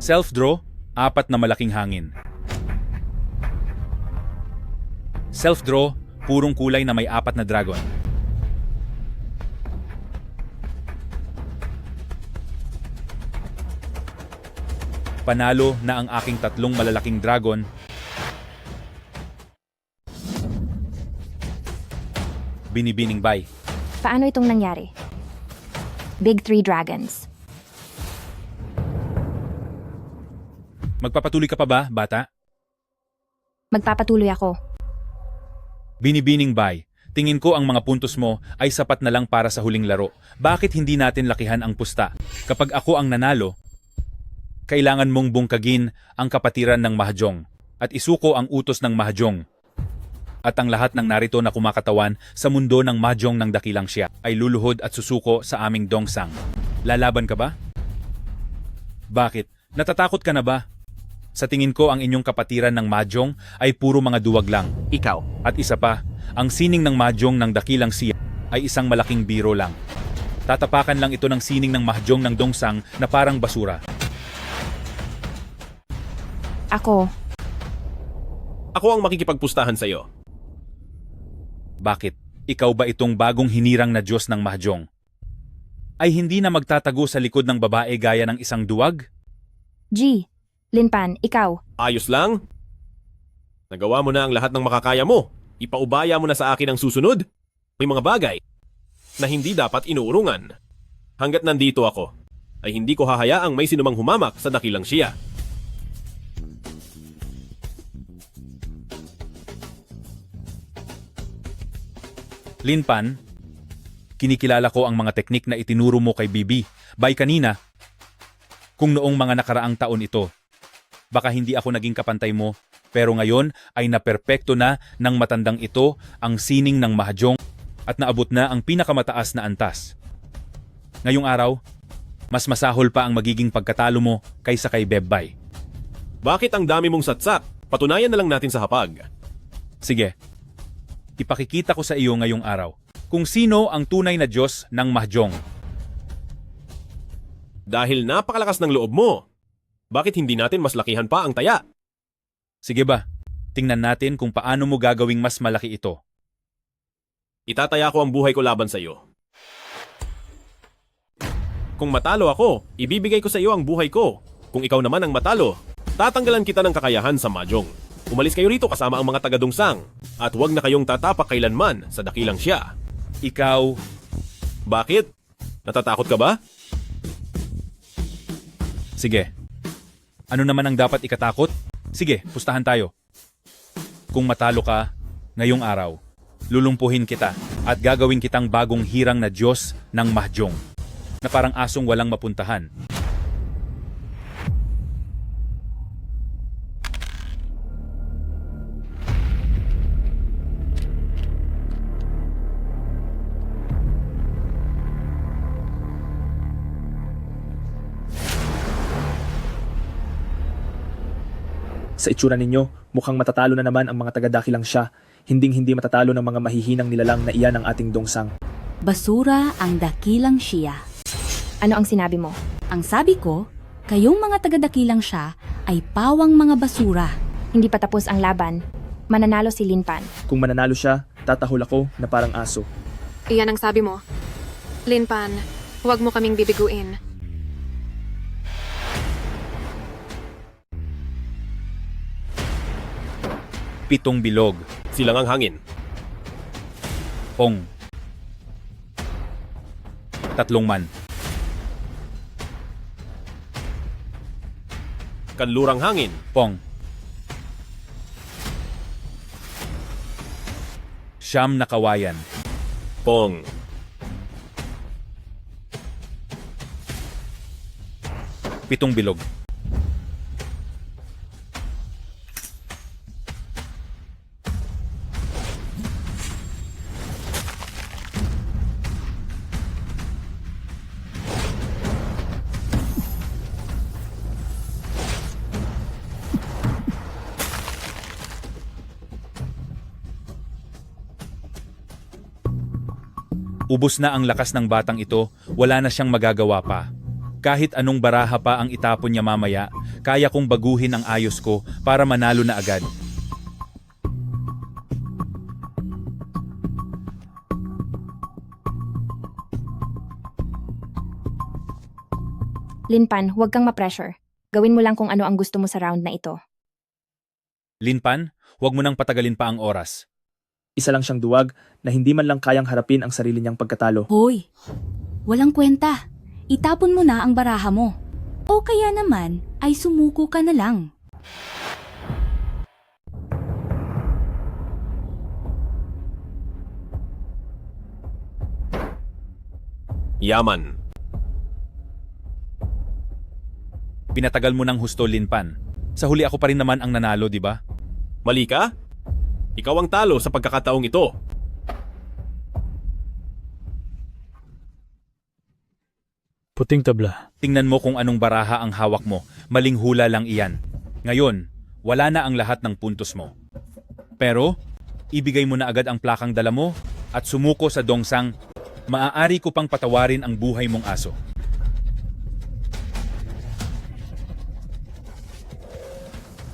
Speaker 22: Self-draw, 4 na malaking hangin. Self-draw, purong kulay na may 4 na dragon. Panalo na ang aking 3 malalaking dragon. Binibining Bay.
Speaker 11: Paano itong nangyari? Big 3 Dragons.
Speaker 22: Magpapatuloy ka pa ba, bata?
Speaker 11: Magpapatuloy ako.
Speaker 22: Binibining Bay. Tingin ko ang mga puntos mo ay sapat na lang para sa huling laro. Bakit hindi natin lakihan ang pusta? Kapag ako ang nanalo, kailangan mong bungkagin ang kapatiran ng Mahjong at isuko ang utos ng Mahjong. At ang lahat ng narito na kumakatawan sa mundo ng Mahjong ng dakilang siya ay luluhod at susuko sa aming dongsang. Lalaban ka ba? Bakit? Natatakot ka na ba? Sa tingin ko ang inyong kapatiran ng Mahjong ay puro mga duwag lang.
Speaker 9: Ikaw.
Speaker 22: At isa pa, ang sining ng Mahjong ng dakilang siya ay isang malaking biro lang. Tatapakan lang ito ng sining ng Mahjong ng dongsang na parang basura.
Speaker 11: Ako.
Speaker 2: Ako ang makikipagpustahan sa iyo.
Speaker 22: Bakit? Ikaw ba itong bagong hinirang na Diyos ng Mahjong? Ay hindi na magtatago sa likod ng babae gaya ng isang duwag?
Speaker 11: G. Linpan, ikaw.
Speaker 2: Ayos lang. Nagawa mo na ang lahat ng makakaya mo. Ipaubaya mo na sa akin ang susunod. May mga bagay na hindi dapat inuurungan. Hanggat nandito ako, ay hindi ko hahayaang may sinumang humamak sa dakilang siya.
Speaker 22: Linpan, kinikilala ko ang mga teknik na itinuro mo kay Bibi, Bay kanina. Kung noong mga nakaraang taon ito, baka hindi ako naging kapantay mo, pero ngayon ay naperpekto na ng matandang ito ang sining ng Mahjong at naabot na ang pinakamataas na antas. Ngayong araw, mas masahol pa ang magiging pagkatalo mo kaysa kay Bebbay.
Speaker 2: Bakit ang dami mong satsak? Patunayan na lang natin sa hapag.
Speaker 22: Sige. Ipakikita ko sa iyo ngayong araw kung sino ang tunay na Diyos ng Mahjong.
Speaker 2: Dahil napakalakas ng loob mo, bakit hindi natin mas lakihan pa ang taya?
Speaker 22: Sige ba, tingnan natin kung paano mo gagawing mas malaki ito.
Speaker 2: Itataya ko ang buhay ko laban sa iyo. Kung matalo ako, ibibigay ko sa iyo ang buhay ko. Kung ikaw naman ang matalo, tatanggalan kita ng kakayahan sa Mahjong. Umalis kayo rito kasama ang mga taga-dungsang at huwag na kayong tatapak kailanman sa dakilang siya.
Speaker 22: Ikaw...
Speaker 2: Bakit? Natatakot ka ba?
Speaker 22: Sige. Ano naman ang dapat ikatakot? Sige, pustahan tayo. Kung matalo ka, ngayong araw, lulumpuhin kita at gagawin kitang bagong hirang na Diyos ng Mahjong na parang asong walang mapuntahan.
Speaker 5: Sa itsura ninyo, mukhang matatalo na naman ang mga taga-dakilang siya. Hinding-hindi matatalo ng mga mahihinang nilalang na iyan ang ating dongsang.
Speaker 6: Basura ang dakilang siya.
Speaker 11: Ano ang sinabi mo?
Speaker 6: Ang sabi ko, kayong mga taga-dakilang siya ay pawang mga basura.
Speaker 11: Hindi pa tapos ang laban. Mananalo si Linpan.
Speaker 5: Kung mananalo siya, tatahol ako na parang aso.
Speaker 10: Iyan ang sabi mo. Linpan, huwag mo kaming bibiguin.
Speaker 22: Pitong bilog.
Speaker 2: Silang ang hangin.
Speaker 22: Hong. Tatlong man.
Speaker 2: Kanlurang hangin.
Speaker 22: Pong. Siyam na kawayan.
Speaker 2: Pong.
Speaker 22: Pitong bilog. Ubus na ang lakas ng batang ito, wala na siyang magagawa pa. Kahit anong baraha pa ang itapon niya mamaya, kaya kong baguhin ang ayos ko para manalo na agad.
Speaker 11: Linpan, huwag kang ma-pressure. Gawin mo lang kung ano ang gusto mo sa round na ito.
Speaker 22: Linpan, huwag mo nang patagalin pa ang oras.
Speaker 5: Isa lang siyang duwag na hindi man lang kayang harapin ang sarili niyang pagkatalo.
Speaker 6: Hoy, walang kwenta. Itapon mo na ang baraha mo. O kaya naman ay sumuko ka na lang.
Speaker 2: Yaman.
Speaker 22: Pinatagal mo ng husto, Linpan. Sa huli ako pa rin naman ang nanalo, di ba?
Speaker 2: Mali ka? Ikaw ang talo sa pagkakataong ito.
Speaker 12: Puting tabla.
Speaker 22: Tingnan mo kung anong baraha ang hawak mo. Maling hula lang iyan. Ngayon, wala na ang lahat ng puntos mo. Pero, ibigay mo na agad ang plakang dala mo at sumuko sa dongsang. Maaari ko pang patawarin ang buhay mong aso.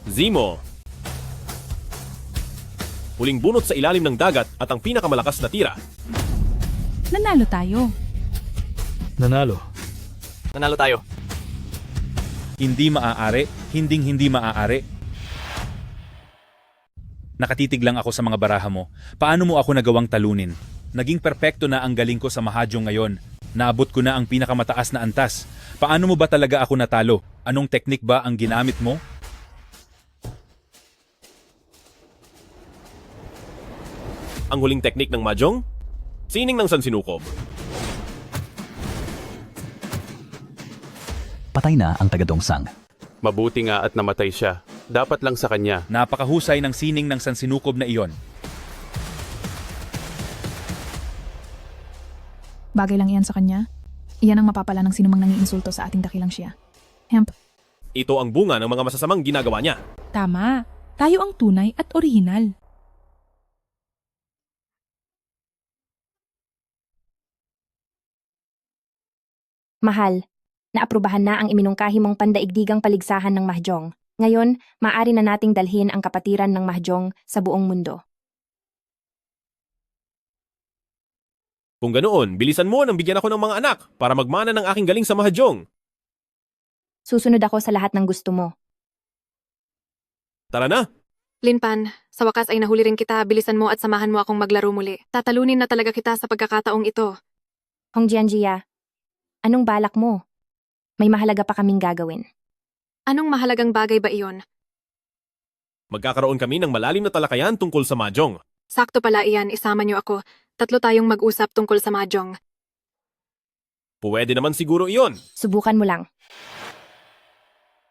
Speaker 2: Zemo. Huling bunot sa ilalim ng dagat at ang pinakamalakas na tira.
Speaker 19: Nanalo tayo.
Speaker 12: Nanalo.
Speaker 7: Nanalo tayo.
Speaker 22: Hindi maaari, hindi maaari. Nakatitig lang ako sa mga baraha mo. Paano mo ako nagawang talunin? Naging perpekto na ang galing ko sa mahadyo ngayon. Naabot ko na ang pinakamataas na antas. Paano mo ba talaga ako natalo? Anong teknik ba ang ginamit mo?
Speaker 2: Ang huling teknik ng mahjong? Sining ng sansinukob.
Speaker 13: Patay na ang taga-dongsang.
Speaker 14: Mabuti nga at namatay siya. Dapat lang sa kanya.
Speaker 22: Napakahusay ng sining ng sansinukob na iyon.
Speaker 15: Bagay lang iyan sa kanya. Iyan ang mapapala ng sinumang nangiinsulto sa ating dakilang siya. Hemp.
Speaker 2: Ito ang bunga ng mga masasamang ginagawa niya.
Speaker 19: Tama. Tayo ang tunay at orihinal.
Speaker 11: Mahal, naaprubahan na ang iminungkahi mong pandaigdigang paligsahan ng mahjong. Ngayon, maaari na nating dalhin ang kapatiran ng mahjong sa buong mundo.
Speaker 2: Kung ganoon, bilisan mo nang bigyan ako ng mga anak para magmana ng aking galing sa mahjong.
Speaker 11: Susunod ako sa lahat ng gusto mo.
Speaker 2: Tara na!
Speaker 10: Linpan, sa wakas ay nahuli rin kita, bilisan mo at samahan mo akong maglaro muli. Tatalunin na talaga kita sa pagkakataong ito.
Speaker 11: Hong Jianjia, anong balak mo? May mahalaga pa kaming gagawin.
Speaker 10: Anong mahalagang bagay ba iyon?
Speaker 2: Magkakaroon kami ng malalim na talakayan tungkol sa mahjong.
Speaker 10: Sakto pala iyan, isama niyo ako. 3 tayong mag-usap tungkol sa mahjong.
Speaker 2: Pwede naman siguro iyon.
Speaker 11: Subukan mo lang.